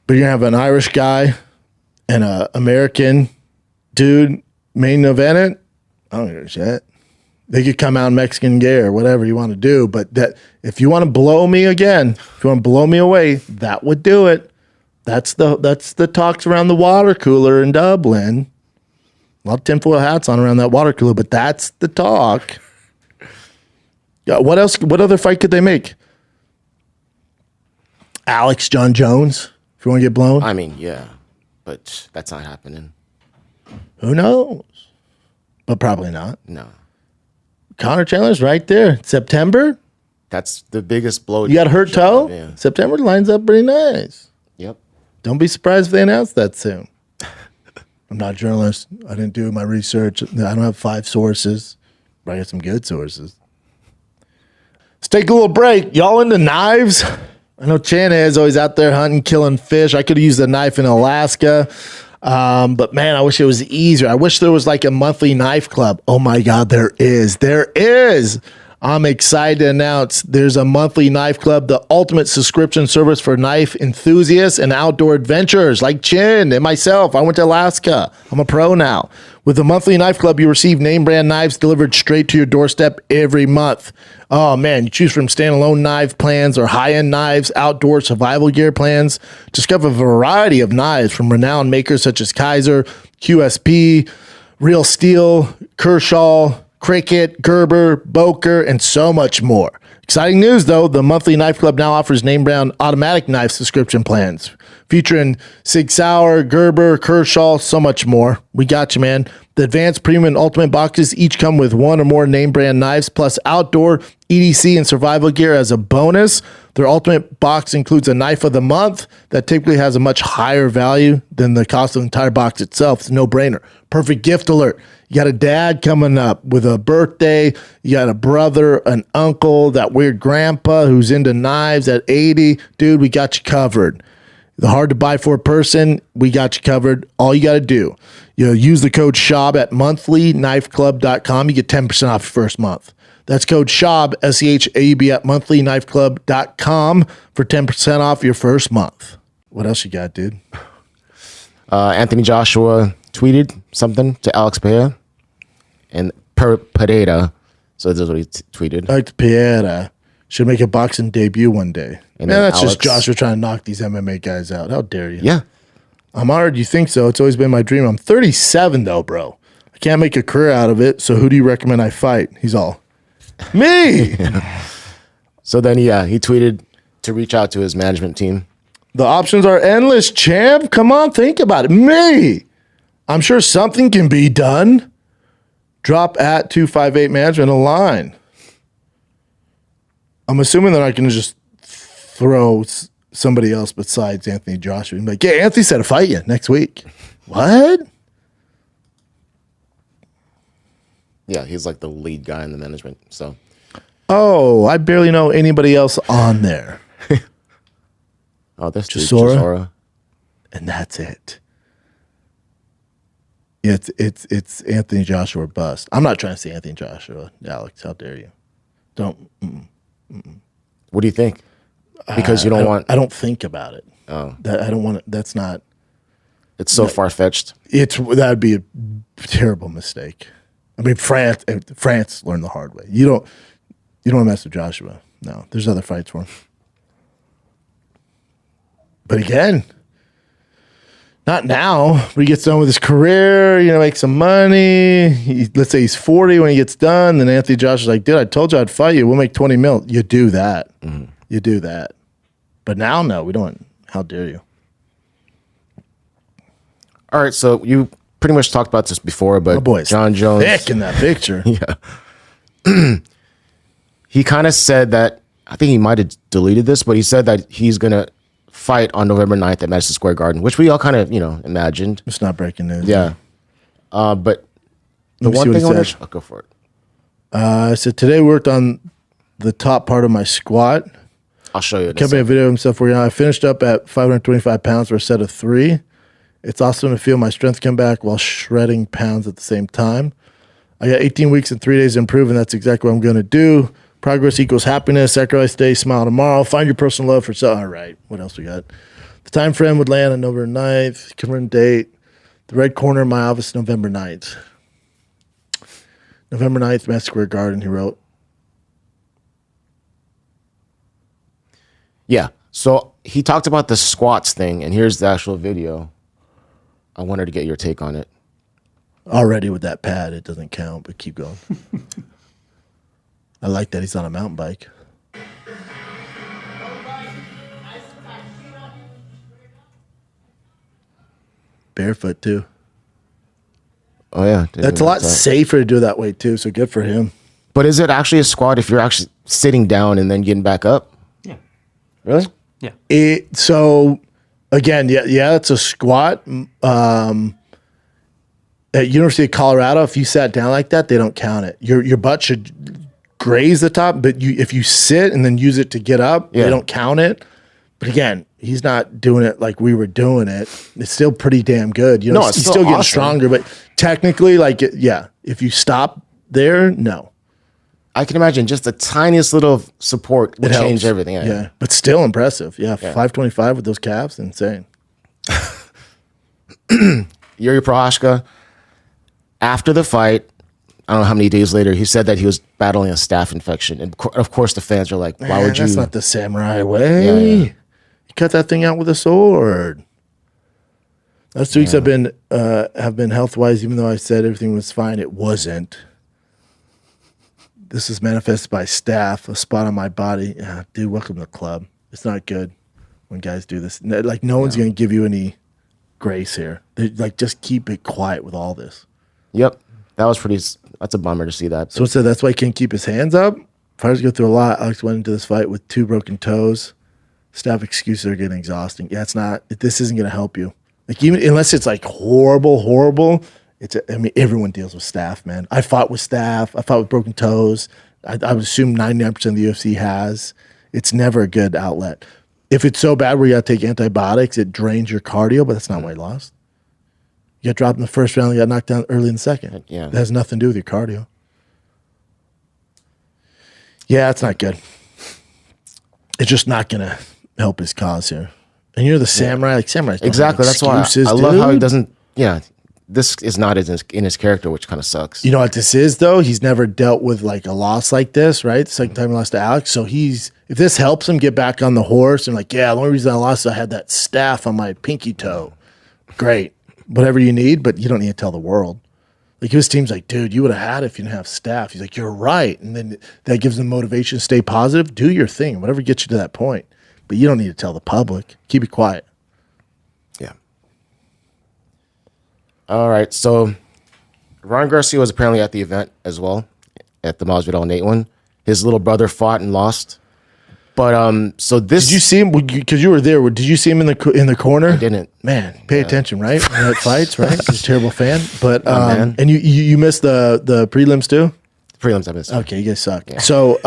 But you're going to have an Irish guy and an American dude main event it. I don't give a shit. They could come out in Mexican gear or whatever you want to do. But that if you want to blow me again, if you want to blow me away, that would do it. That's the talks around the water cooler in Dublin. A lot of tinfoil hats on around that water cooler, but that's the talk. Yeah, what else? What other fight could they make? Alex John Jones, if you want to get blown. I mean, yeah, but that's not happening. Who knows? But probably not. No. Conor Chandler's right there. September? That's the biggest blow. You got hurt toe? Yeah. September lines up pretty nice. Yep. Don't be surprised if they announce that soon. I'm not a journalist. I didn't do my research. I don't have 5 sources, but I got some good sources. Let's take a little break. Y'all into knives? I know Chan is always out there hunting, killing fish. I could have used a knife in Alaska. But man, I wish it was easier. I wish there was like a monthly knife club. Oh my God, there is. There is. I'm excited to announce there's a monthly knife club, the ultimate subscription service for knife enthusiasts and outdoor adventurers like Chin and myself. I went to Alaska. I'm a pro now. With the monthly knife club, you receive name brand knives delivered straight to your doorstep every month. Oh man, you choose from standalone knife plans or high-end knives, outdoor survival gear plans. Discover a variety of knives from renowned makers such as Kaiser, QSP, Real Steel, Kershaw, Cricket, Gerber, Boker, and so much more. Exciting news, though. The monthly Knife Club now offers name brand automatic knife subscription plans featuring Sig Sauer, Gerber, Kershaw, so much more. We got you, man. The advanced premium and ultimate boxes each come with 1 or more name brand knives plus outdoor EDC and survival gear as a bonus. Their ultimate box includes a knife of the month that typically has a much higher value than the cost of the entire box itself. It's a no-brainer. Perfect gift alert. You got a dad coming up with a birthday. You got a brother, an uncle, that weird grandpa who's into knives at 80. Dude, we got you covered. The hard to buy for a person, we got you covered. All you got to do, use the code Schaub at monthlyKnifeClub.com. You get 10% off your first month. That's code Schaub, SCHAUB at monthlyKnifeClub.com for 10% off your first month. What else you got, dude? Anthony Joshua tweeted something to Alex Pereira and Pereira. So this is what he tweeted. Alex Pereira should make a boxing debut one day. And Man, that's Alex, just Joshua trying to knock these MMA guys out. How dare you? Yeah. I'm honored you think so. It's always been my dream. I'm 37 though, bro. I can't make a career out of it. So who do you recommend I fight? He's all, me. So then he tweeted to reach out to his management team. The options are endless, champ. Come on, think about it. Me. I'm sure something can be done. Drop at 258 management a line. I'm assuming they're not going to just throw somebody else besides Anthony Joshua. Like, yeah, Anthony said to fight you next week. What? Yeah, he's like the lead guy in the management. So, Oh, I barely know anybody else on there. oh, that's Chisora. And that's it. Yeah, it's Anthony Joshua or bust. I'm not trying to say Anthony Joshua, Alex. How dare you? Don't. What do you think? Because you don't want. I don't think about it. Oh, I don't want it. That's not. it's so far fetched. That would be a terrible mistake. I mean, France learned the hard way. You don't want to mess with Joshua. No, there's other fights for him. But again, not now. When he gets done with his career, make some money. Let's say he's 40 when he gets done. Then Anthony Joshua's like, dude, I told you I'd fight you. We'll make 20 mil. You do that. Mm-hmm. You do that. But now, no, we don't. How dare you? All right, so you pretty much talked about this before, but boy's John Jones, thick in that picture. Yeah. He kind of said that, I think he might have deleted this, but he said that he's going to fight on November 9th at Madison Square Garden, which we all kind of, imagined. It's not breaking news. Yeah. But the one thing I want to... I'll go for it. So today we worked on the top part of my squat. I'll show you. Kept me a video of himself where I finished up at 525 pounds for a set of 3. It's awesome to feel my strength come back while shredding pounds at the same time. I got 18 weeks and 3 days to improve, and that's exactly what I'm going to do. Progress equals happiness. Sacrifice today, smile tomorrow. Find your personal love for self. All right, what else we got? The time frame would land on November 9th. Confirmed date. The red corner in my office, November 9th. November 9th, Madison Square Garden, he wrote. Yeah. So he talked about the squats thing, and here's the actual video. I wanted to get your take on it. Already with that pad, it doesn't count, but keep going. I like that he's on a mountain bike. Barefoot, too. Oh, yeah. That's a lot safer to do it that way, too, so good for him. But is it actually a squat if you're actually sitting down and then getting back up? Yeah. Really? So, again, yeah, it's a squat. At University of Colorado, if you sat down like that, they don't count it. Your butt should graze the top, but if you sit and then use it to get up, they don't count it. But again, he's not doing it like we were doing it. It's still pretty damn good. You know, No, it's he's still still getting awesome. stronger, but technically, like, if you stop there, no. I can imagine just the tiniest little support would It helps. change everything. Yeah, but still impressive. Yeah, 525 with those calves, insane. Yuri Prohashka, after the fight, I don't know how many days later, he said that he was battling a staph infection. And of course, the fans are like, why would you? That's not the samurai way. Yeah. You cut that thing out with a sword. Last 2 weeks have been health-wise, even though I said everything was fine, it wasn't. This is manifested by staph, a spot on my body. Yeah, dude, welcome to the club. It's not good when guys do this. Like, no one's going to give you any grace here. Like, just keep it quiet with all this. Yep. That's a bummer to see that. So that's why he can't keep his hands up. Fighters go through a lot. Alex went into this fight with 2 broken toes. Staph excuses are getting exhausting. Yeah, this isn't going to help you. Like, even unless it's like horrible. I mean, everyone deals with staph, man. I fought with staph. I fought with broken toes. I would assume 99% of the UFC has. It's never a good outlet. If it's so bad where you got to take antibiotics, it drains your cardio, but that's not why he lost. You got dropped in the first round. You got knocked down early in the second. Yeah. That has nothing to do with your cardio. Yeah, it's not good. It's just not going to help his cause here. And you're the samurai. Like, samurais don't Exactly. have That's why excuses, I love how he dude. doesn't. Yeah, this is not in his character, which kind of sucks. You know what this is, though? He's never dealt with like a loss like this, right? The second time he lost to Alex. So if this helps him get back on the horse and like, yeah, the only reason I lost is I had that staph on my pinky toe. Great. Whatever you need, but you don't need to tell the world. Like, his team's like, dude, you would have had it if you didn't have staph. He's like, you're right. And then that gives them motivation to stay positive. Do your thing, whatever gets you to that point. But you don't need to tell the public. Keep it quiet. Yeah. All right. So Ryan Garcia was apparently at the event as well, at the Masvidal Nate one. His little brother fought and lost. But so this, Did you see him? Because you were there. Did you see him in the corner? I didn't. Man, pay attention, right? When that fights, right? You're a terrible fan. But man. and you missed the prelims too. prelims I missed. Okay, you guys suck. So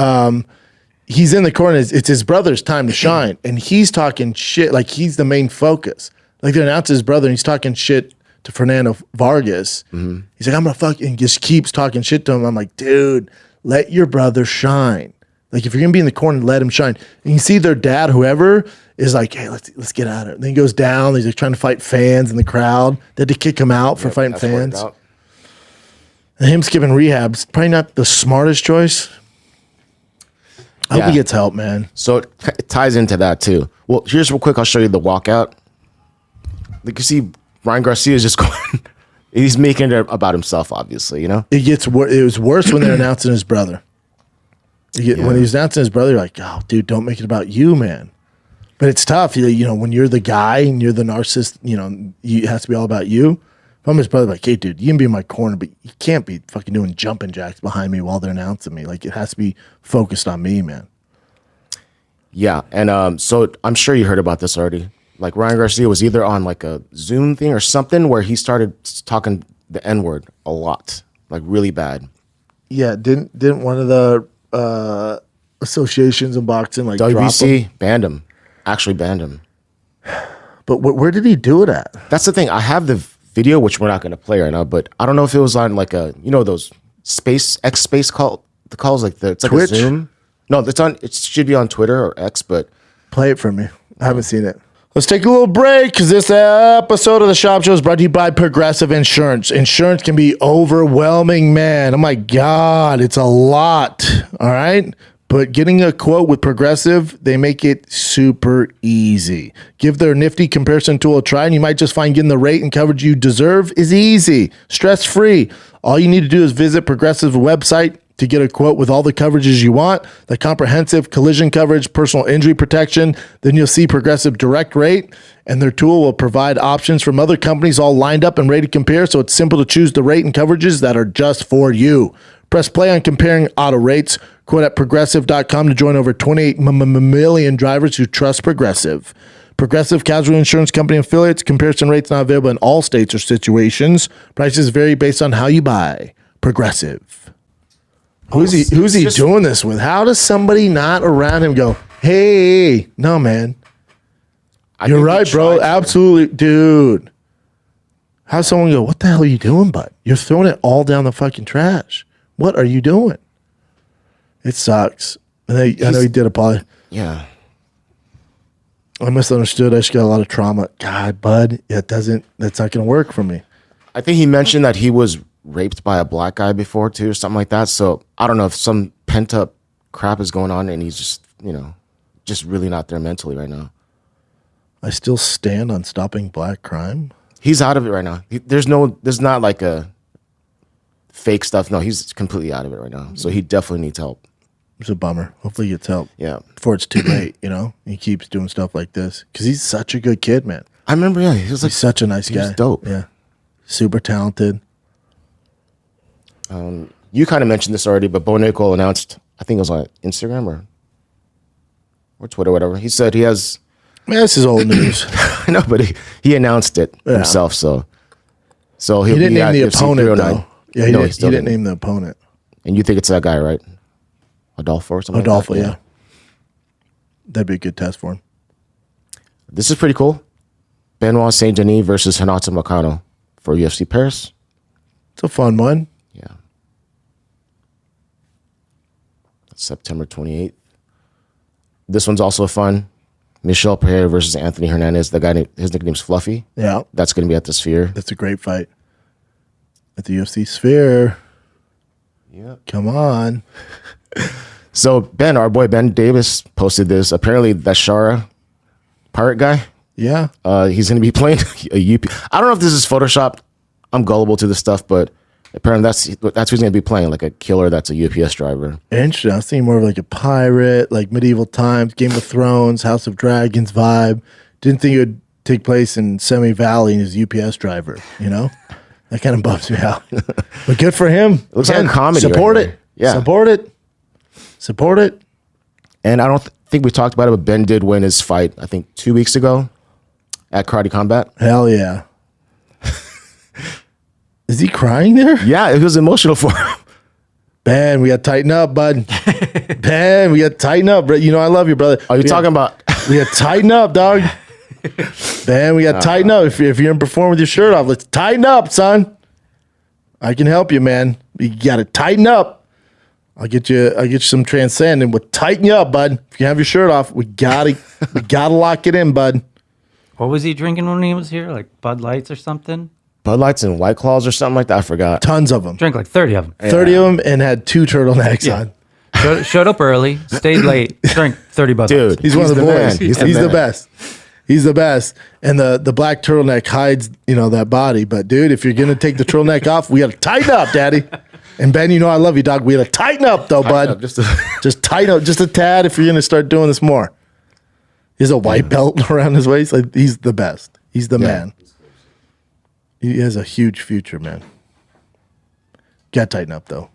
he's in the corner. It's his brother's time to shine, and he's talking shit like he's the main focus. Like, they announced his brother, and he's talking shit to Fernando Vargas. He's like, I'm gonna fuck, and just keeps talking shit to him. I'm like, dude, let your brother shine. Like, if you're gonna be in the corner, let him shine. And you see their dad, whoever, is like, hey, let's get out of it. Then he goes down. He's like trying to fight fans in the crowd. They had to kick him out for fighting That's worked fans. out. And him skipping rehab's probably not the smartest choice. I hope he gets help, man. So it ties into that too. Well, here's real quick. I'll show you the walkout. Like, you see, Ryan Garcia is just going. He's making it about himself, obviously. You know. It was worse when they're announcing his brother. When he was announcing his brother, you're like, oh, dude, don't make it about you, man. But it's tough. You know, when you're the guy and you're the narcissist, you know, it has to be all about you. If I'm his brother, like, hey, dude, you can be in my corner, but you can't be fucking doing jumping jacks behind me while they're announcing me. Like, it has to be focused on me, man. Yeah, and so I'm sure you heard about this already. Like, Ryan Garcia was either on like a Zoom thing or something where he started talking the N-word a lot, like really bad. Yeah, didn't one of the associations in boxing like drop him? WBC banned him. Actually banned him. But where did he do it at? That's the thing. I have the video, which we're not going to play right now, but I don't know if it was on like a, you know, those X space call, the calls, like it's like Twitch? a Zoom. No, it should be on Twitter or X, but Play it for me. I haven't seen it. Let's take a little break because this episode of the Schaub Show is brought to you by Progressive Insurance. Insurance can be overwhelming, man. Oh my God, it's a lot. All right. But getting a quote with Progressive, they make it super easy. Give their nifty comparison tool a try, and you might just find getting the rate and coverage you deserve is easy, stress-free. All you need to do is visit Progressive's website to get a quote with all the coverages you want, the comprehensive collision coverage, personal injury protection. Then you'll see Progressive Direct Rate, and their tool will provide options from other companies all lined up and ready to compare, so it's simple to choose the rate and coverages that are just for you. Press play on comparing auto rates. Quote at progressive.com to join over 28 million drivers who trust Progressive. Progressive Casualty Insurance Company affiliates. Comparison rates not available in all states or situations. Prices vary based on how you buy. Progressive. Who's he doing this with? How does somebody not around him go, hey, no, man. You're right, bro. Absolutely. Dude. How's someone go, what the hell are you doing, bud? You're throwing it all down the fucking trash. What are you doing? It sucks. And I know he did apologize. Yeah. I misunderstood. I just got a lot of trauma. God, bud, that's not going to work for me. I think he mentioned that he was raped by a black guy before too, or something like that. So I don't know if some pent up crap is going on and he's just, just really not there mentally right now. I still stand on stopping black crime. He's out of it right now. There's not like a fake stuff. No, he's completely out of it right now. So he definitely needs help. It's a bummer. Hopefully he gets help. Yeah. Before it's too late, He keeps doing stuff like this. Because he's such a good kid, man. I remember, he's such a nice guy. He's dope. Yeah. Super talented. You kind of mentioned this already, but Bo Nickel announced, I think it was on Instagram or Twitter, whatever. He said he has... Man, this is old news. I know, but he announced it himself, so he didn't name the opponent, though. Yeah, he didn't name the opponent. And you think it's that guy, right? Adolfo or something Adolfo, like that? yeah. That'd be a good test for him. This is pretty cool. Benoit Saint Denis versus Renato Moicano for UFC Paris. It's a fun one. Yeah. That's September 28th. This one's also fun. Michel Pereira versus Anthony Hernandez. The guy, his nickname's Fluffy. Yeah. That's going to be at the Sphere. That's a great fight. At the UFC Sphere. Yeah. Come on. So Ben, our boy Ben Davis posted this. Apparently that Shara pirate guy. Yeah. He's going to be playing a UP. I don't know if this is Photoshop. I'm gullible to this stuff, but apparently that's who he's going to be playing, like a killer that's a UPS driver. Interesting. I was thinking more of like a pirate, like medieval times, Game of Thrones, House of Dragons vibe. Didn't think it would take place in Semi Valley and his UPS driver, That kind of bums me out. But good for him. It looks like a comedy. Support right it. here. Yeah. Support it. And I don't think we talked about it, but Ben did win his fight, I think 2 weeks ago at Karate Combat. Hell yeah. Is he crying there? Yeah, it was emotional for him. Ben, we got to tighten up, bud. Ben, we got to tighten up. I love you, brother. Are you talking about? We got to tighten up, dog. Ben, we got to tighten up. If you're going to perform with your shirt off, let's tighten up, son. I can help you, man. You got to tighten up. I'll get you some Transcend and we'll tighten you up, bud. If you have your shirt off, we gotta lock it in, bud. What was he drinking when he was here? Like Bud Lights or something? Bud Lights and White Claws or something like that. I forgot. Tons of them. Drank like 30 of them. 30 of them and had 2 turtlenecks on. Showed up early, stayed late, drank 30 Bud Lights. Dude, He's one of the boys. man. He's the best. He's the best. And the black turtleneck hides, that body. But dude, if you're gonna take the turtleneck off, we gotta tighten up, daddy. And Ben, I love you, dog. We gotta tighten up though, bud. Just tighten up just a tad if you're gonna start doing this more. He has a white belt around his waist. Like he's the best. He's the man. He has a huge future, man. Gotta tighten up though.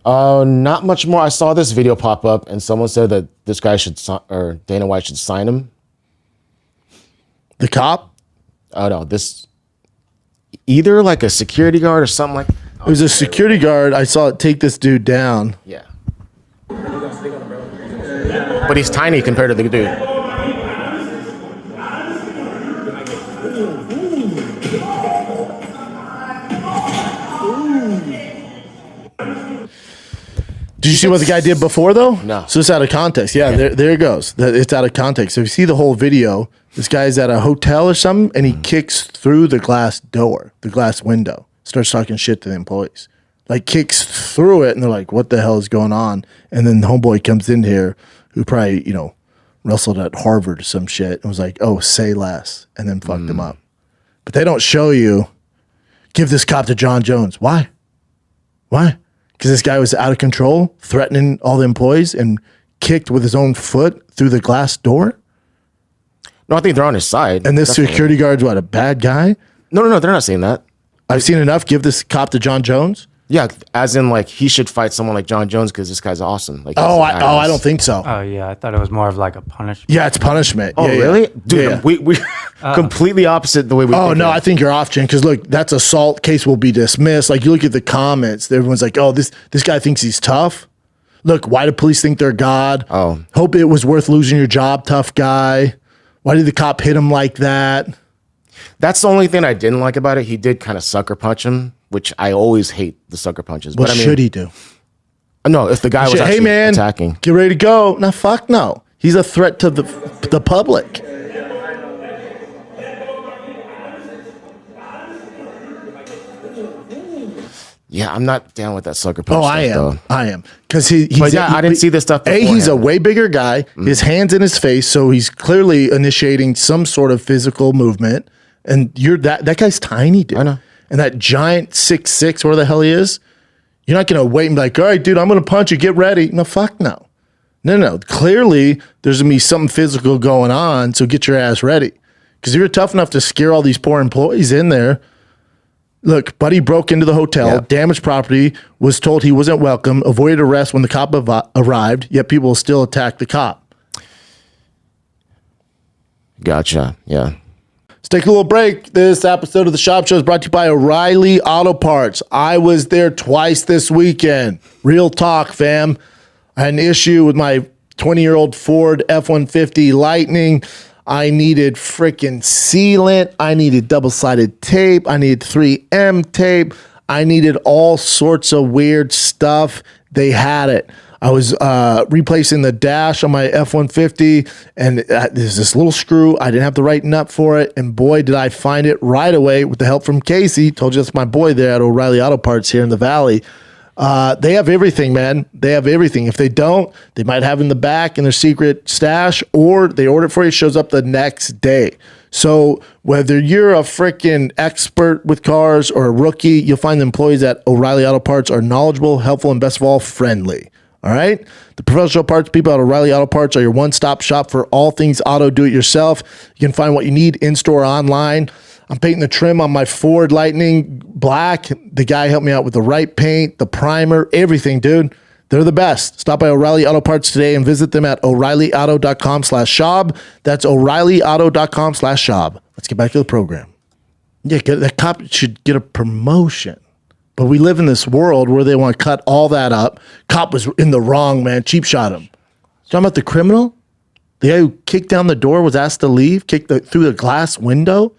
Not much more. I saw this video pop up, and someone said that this guy or Dana White should sign him. The cop? Oh no, this either like a security guard or something like. It was a security guard. I saw it take this dude down. Yeah. But he's tiny compared to the dude. Did you see what the guy did before, though? No. So it's out of context. Yeah, there it goes. It's out of context. So if you see the whole video, this guy's at a hotel or something, and he kicks through the glass door, the glass window, starts talking shit to the employees. Like, kicks through it, and they're like, what the hell is going on? And then the homeboy comes in here, who probably, wrestled at Harvard or some shit, and was like, oh, say less, and then fucked him up. But they don't show you, give this cop to John Jones. Why? Because this guy was out of control, threatening all the employees, and kicked with his own foot through the glass door? No, I think they're on his side. And this security guard's what, a bad guy? No, they're not saying that. I've seen enough. Give this cop to John Jones. Yeah, as in like he should fight someone like John Jones because this guy's awesome. Like, I don't think so. Oh yeah, I thought it was more of like a punishment. Yeah, it's punishment. Oh, Yeah, really? yeah. Dude, Yeah. we completely opposite the way we Oh think no, of. I think you're off, Jen. Because look, that's assault case will be dismissed. Like you look at the comments, everyone's like, "Oh, this guy thinks he's tough." Look, why do police think they're God? Oh. Hope it was worth losing your job, tough guy. Why did the cop hit him like that? That's the only thing I didn't like about it. He did kind of sucker punch him, which I always hate the sucker punches. What but I mean, should he do? No, if the guy was Shit, actually hey man, attacking. get ready to go. No, fuck no. He's a threat to the public. Yeah, I'm not down with that sucker punch. Oh, I am. Though. I am. Because he's. But yeah, I didn't see this stuff He's a beforehand. way bigger guy. His hands in his face, so he's clearly initiating some sort of physical movement. And that guy's tiny, dude. I know. And that giant 6'6", where the hell he is, you're not gonna wait and be like, all right, dude, I'm gonna punch you. Get ready. No, fuck no. No. Clearly, there's gonna be something physical going on. So get your ass ready. Because if you're tough enough to scare all these poor employees in there. Look, Buddy broke into the hotel, damaged property, was told he wasn't welcome, avoided arrest when the cop arrived, yet people still attack the cop. Gotcha. Yeah. Let's take a little break. This episode of the Schaub Show is brought to you by O'Reilly Auto Parts. I was there twice this weekend. Real talk, fam. I had an issue with my 20-year-old Ford F-150 Lightning. I needed freaking sealant. I needed double-sided tape. I needed 3M tape. I needed all sorts of weird stuff. They had it. I was replacing the dash on my F-150, and there's this little screw. I didn't have the right nut for it, and boy, did I find it right away with the help from Casey. Told you that's my boy there at O'Reilly Auto Parts here in the Valley. They have everything, man. They have everything. If they don't, they might have in the back in their secret stash, or they order it for you, it shows up the next day. So whether you're a freaking expert with cars or a rookie, you'll find the employees at O'Reilly Auto Parts are knowledgeable, helpful, and best of all, friendly. All right? The professional parts people at O'Reilly Auto Parts are your one-stop shop for all things auto do-it-yourself. You can find what you need in-store or online. I'm painting the trim on my Ford Lightning black. The guy helped me out with the right paint, the primer, everything, dude. They're the best. Stop by O'Reilly Auto Parts today and visit them at O'ReillyAuto.com/Schaub. That's O'ReillyAuto.com/Schaub. Let's get back to the program. Yeah, that cop should get a promotion. But we live in this world where they want to cut all that up. Cop was in the wrong, man. Cheap shot him. Talking about the criminal? The guy who kicked down the door was asked to leave, kicked through the glass window?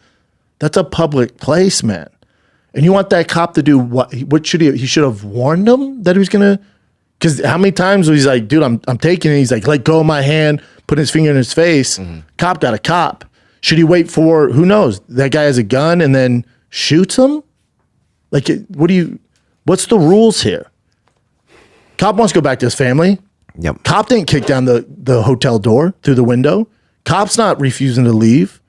That's a public place, man. And you want that cop to do what? What should he should have warned him that he was going to? Because how many times was he's like, dude, I'm taking it. He's like, let go of my hand, put his finger in his face. Cop got a cop. Should he wait for, who knows, that guy has a gun and then shoots him? Like, what's the rules here? Cop wants to go back to his family. Yep. Cop didn't kick down the hotel door through the window. Cop's not refusing to leave.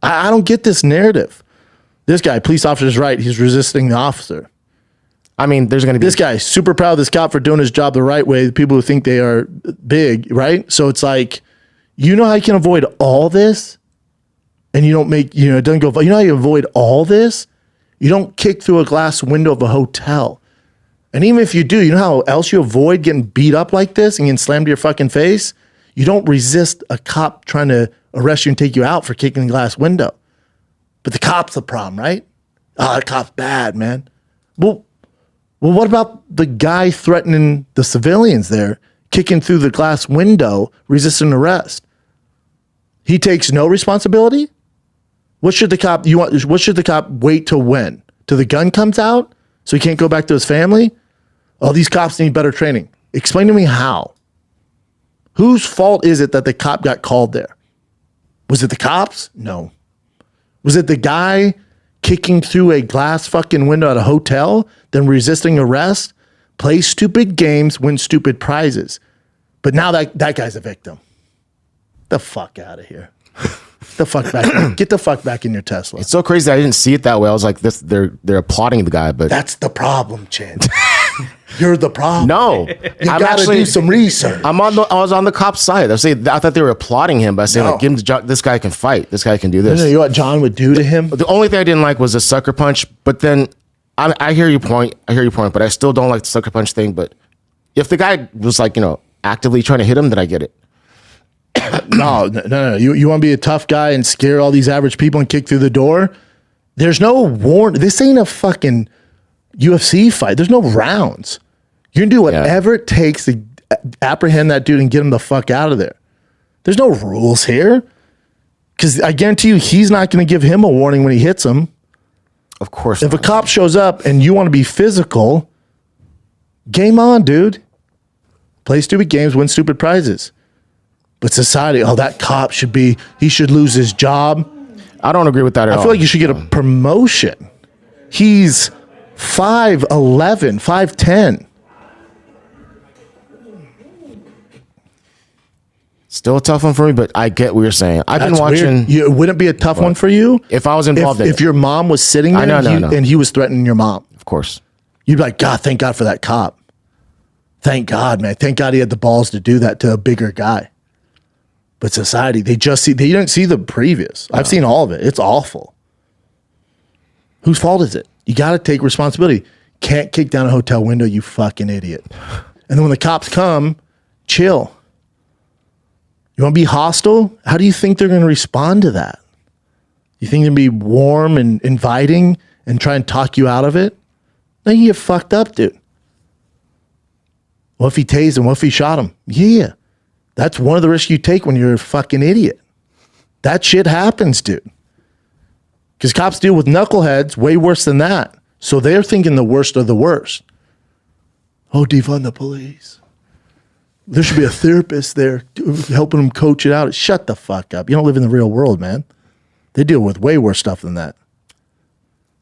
I don't get this narrative. This guy, police officer's right. He's resisting the officer. I mean, there's going to be This guy, super proud of this cop for doing his job the right way. The people who think they are big, right? So it's like, you know how you can avoid all this? And you don't make, it doesn't go, you know how you avoid all this? You don't kick through a glass window of a hotel. And even if you do, you know how else you avoid getting beat up like this and getting slammed to your fucking face? You don't resist a cop trying to arrest you and take you out for kicking the glass window. But the cop's the problem, right? Oh, the cop's bad, man. Well, what about the guy threatening the civilians there, kicking through the glass window, resisting arrest? He takes no responsibility? What should the cop wait till when? Till the gun comes out so he can't go back to his family? Oh, these cops need better training. Explain to me how. Whose fault is it that the cop got called there? Was it the cops? No. Was it the guy kicking through a glass fucking window at a hotel, then resisting arrest? Play stupid games, win stupid prizes. But now that guy's a victim. The fuck out of here. The fuck back. Get the fuck back in your Tesla. It's so crazy. I didn't see it that way. I was like, they're applauding the guy, but That's the problem, Chan. You're the problem. no, You gotta do some research. I was on the cop's side. I thought they were applauding him by saying, No. like, give him the job. This guy can fight. This guy can do this. You know what John would do to him? The only thing I didn't like was the sucker punch. But then I hear your point. But I still don't like the sucker punch thing. But if the guy was like, actively trying to hit him, then I get it. No. You want to be a tough guy and scare all these average people and kick through the door? There's no warning. This ain't a fucking UFC fight. There's no rounds. You're going to do whatever it takes to apprehend that dude and get him the fuck out of there. There's no rules here. Because I guarantee you, he's not going to give him a warning when he hits him. Of course. If a cop shows up and you want to be physical, game on, dude. Play stupid games, win stupid prizes. But society, that cop he should lose his job. I don't agree with that at all. I feel like you should get a promotion. He's 5'11", 5'10". Still a tough one for me, but I get what you're saying. I've been watching. It wouldn't be a tough one for you if I was involved in it. If your mom was sitting there and he was threatening your mom. Of course. You'd be like, God, thank God for that cop. Thank God, man. Thank God he had the balls to do that to a bigger guy. But society, they don't see the previous. I've seen all of it. It's awful. Whose fault is it? You got to take responsibility. Can't kick down a hotel window, you fucking idiot. And then when the cops come, chill. You want to be hostile? How do you think they're going to respond to that? You think they're going to be warm and inviting and try and talk you out of it? No, you get fucked up, dude. What if he tased him? What if he shot him? Yeah. That's one of the risks you take when you're a fucking idiot. That shit happens, dude. Because cops deal with knuckleheads way worse than that. So they're thinking the worst of the worst. Oh, defund the police. There should be a therapist there helping them coach it out. Shut the fuck up. You don't live in the real world, man. They deal with way worse stuff than that.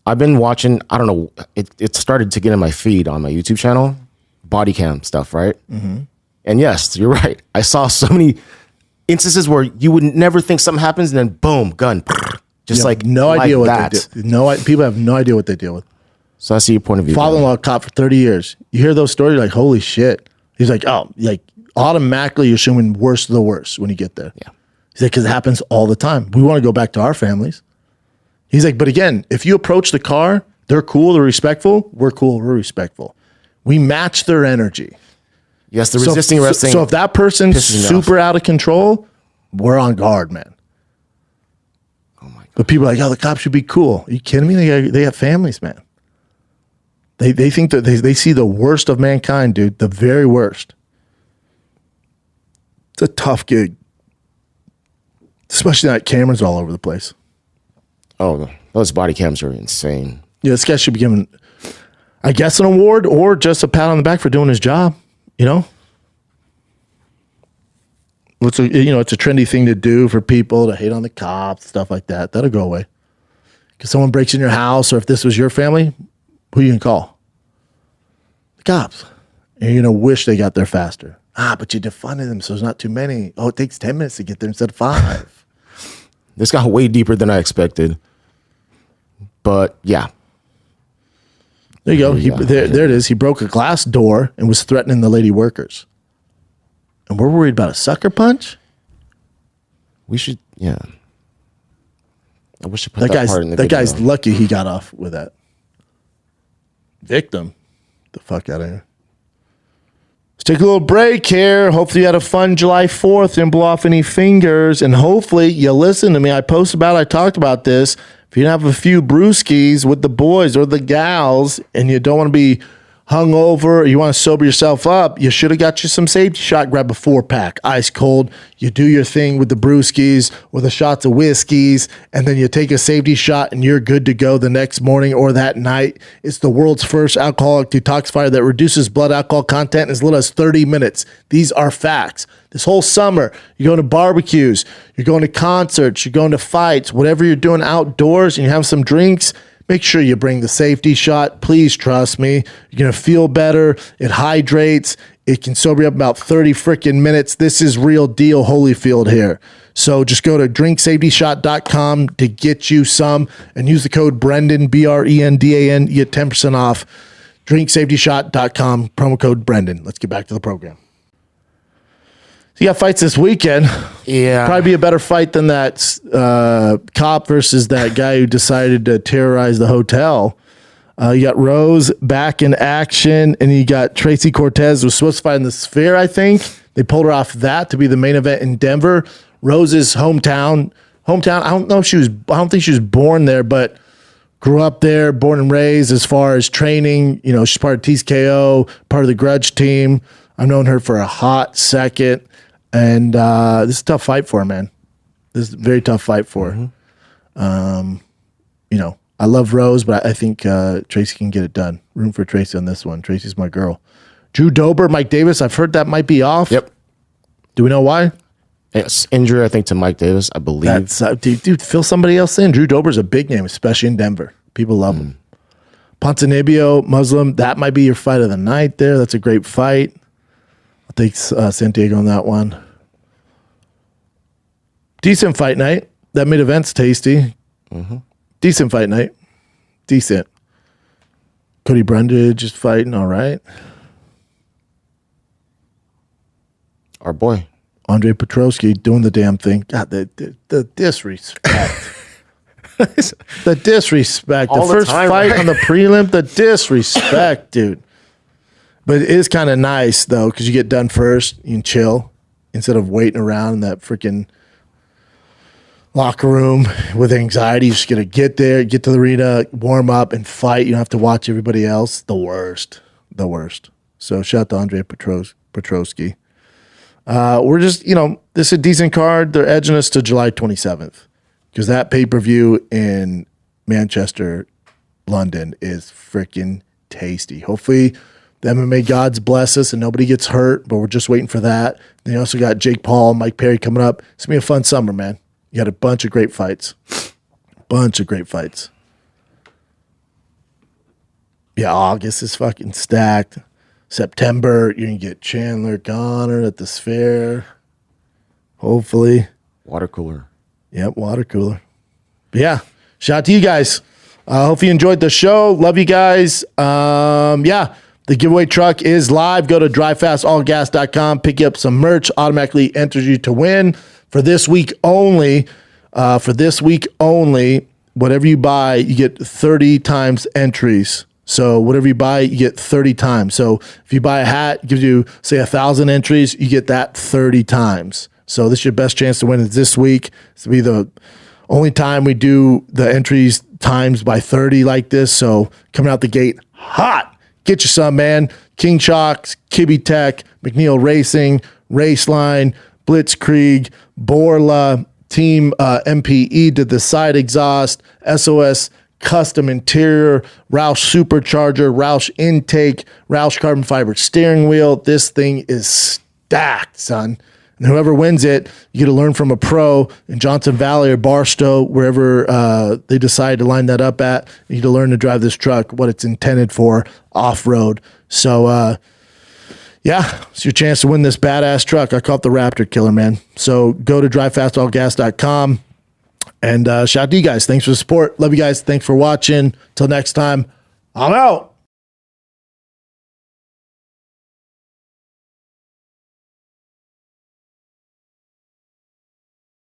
I've been watching, I don't know, it started to get in my feed on my YouTube channel, body cam stuff, right? Mm-hmm. And yes, you're right. I saw so many instances where you would never think something happens and then boom, gun. Just like no idea what that. they do. People have no idea what they deal with. So I see your point of view. Father-in-law cop for 30 years. You hear those stories, like, holy shit. He's like, automatically you're assuming worst of the worst when you get there. Yeah. He's like, because it happens all the time. We want to go back to our families. He's like, but again, if you approach the car, they're cool, they're respectful, we're cool, we're respectful. We match their energy. Yes, the resisting arrest thing. So if that person's super out of control, we're on guard, man. Oh my God. But people are like, the cops should be cool. Are you kidding me? They have families, man. They think that they see the worst of mankind, dude. The very worst. It's a tough gig. Especially that cameras all over the place. Oh, those body cams are insane. Yeah, this guy should be given, I guess, an award or just a pat on the back for doing his job. You know? It's a trendy thing to do for people to hate on the cops, stuff like that. That'll go away. Because someone breaks in your house, or if this was your family, who you can call? The cops. And you're going to wish they got there faster. But you defunded them, so there's not too many. Oh, it takes 10 minutes to get there instead of 5. This got way deeper than I expected. But yeah. There you go. There it is. He broke a glass door and was threatening the lady workers. And we're worried about a sucker punch? We should, yeah. I wish I put that part in the That video. guy's lucky he got off with that. Victim. The fuck out of here. Let's take a little break here. Hopefully you had a fun July 4th. Didn't blow off any fingers. And hopefully you listen to me. I talked about this. If you have a few brewskis with the boys or the gals and you don't want to be hungover or you want to sober yourself up, you should have got you some safety shot. Grab a 4-pack, ice cold. You do your thing with the brewskis or the shots of whiskeys, and then you take a safety shot and you're good to go the next morning or that night. It's the world's first alcoholic detoxifier that reduces blood alcohol content in as little as 30 minutes. These are facts. This whole summer, you're going to barbecues, you're going to concerts, you're going to fights, whatever you're doing outdoors and you have some drinks, make sure you bring the safety shot. Please trust me. You're going to feel better. It hydrates. It can sober you up about 30 freaking minutes. This is real deal Holyfield here. So just go to drinksafetyshot.com to get you some and use the code Brendan, BRENDAN. You get 10% off. Drinksafetyshot.com, promo code Brendan. Let's get back to the program. So you got fights this weekend. Yeah. Probably be a better fight than that cop versus that guy who decided to terrorize the hotel. You got Rose back in action, and you got Tracy Corez, who was supposed to fight in the Sphere, I think. They pulled her off that to be the main event in Denver. Rose's hometown. I don't think she was born there, but grew up there, born and raised. As far as training, she's part of TCKO, part of the Grudge team. I've known her for a hot second, and this is a tough fight for her, man. This is a very tough fight for her. I love Rose, but I think Tracy can get it done. Room for Tracy on this one. Tracy's my girl. Drew Dober, Mike Davis. I've heard that might be off. Yep. Do we know why? It's injury, I think, to Mike Davis, I believe. That's, dude, fill somebody else in. Drew Dober's a big name, especially in Denver. People love him. Ponzinibbio, Muslim. That might be your fight of the night there. That's a great fight. I'll take Santiago on that one. Decent fight night. That mid event's tasty. Decent fight night. Decent. Cody Brundage is fighting all right. Our boy. Andre Petrosky doing the damn thing. God, the disrespect. The disrespect. All the the first time, fight right? on the prelim, the disrespect, dude. But it is kind of nice, though, because you get done first. You can chill instead of waiting around in that freaking locker room with anxiety. You just got to get there, get to the arena, warm up, and fight. You don't have to watch everybody else. The worst. So shout out to Andre Petrosky. We're just, this is a decent card. They're edging us to July 27th because that pay-per-view in Manchester, London is freaking tasty. Hopefully the MMA gods bless us and nobody gets hurt, but we're just waiting for that. Then you also got Jake Paul, Mike Perry coming up. It's going to be a fun summer, man. You got a bunch of great fights. Yeah, August is fucking stacked. September, you're going to get Chandler, Conor at the Sphere. Hopefully. Water cooler. Yep, water cooler. But yeah, shout out to you guys. Hope you enjoyed the show. Love you guys. The giveaway truck is live. Go to drivefastallgas.com. Pick up some merch. Automatically enters you to win. For this week only, whatever you buy, you get 30 times entries. So whatever you buy, you get 30 times. So if you buy a hat, it gives you, say, 1,000 entries, you get that 30 times. So this is your best chance to win is this week. This will be the only time we do the entries times by 30 like this. So coming out the gate hot. Get you some, man. King Shocks, Kibby Tech, McNeil Racing, Raceline, Blitzkrieg, Borla, Team MPE did the side exhaust, SOS custom interior, Roush supercharger, Roush intake, Roush carbon fiber steering wheel. This thing is stacked, son. And whoever wins it, you get to learn from a pro in Johnson Valley or Barstow, wherever they decide to line that up at. You get to learn to drive this truck, what it's intended for, off-road. So, it's your chance to win this badass truck. I call it the Raptor Killer, man. So go to drivefastallgas.com. And shout out to you guys. Thanks for the support. Love you guys. Thanks for watching. Till next time, I'm out.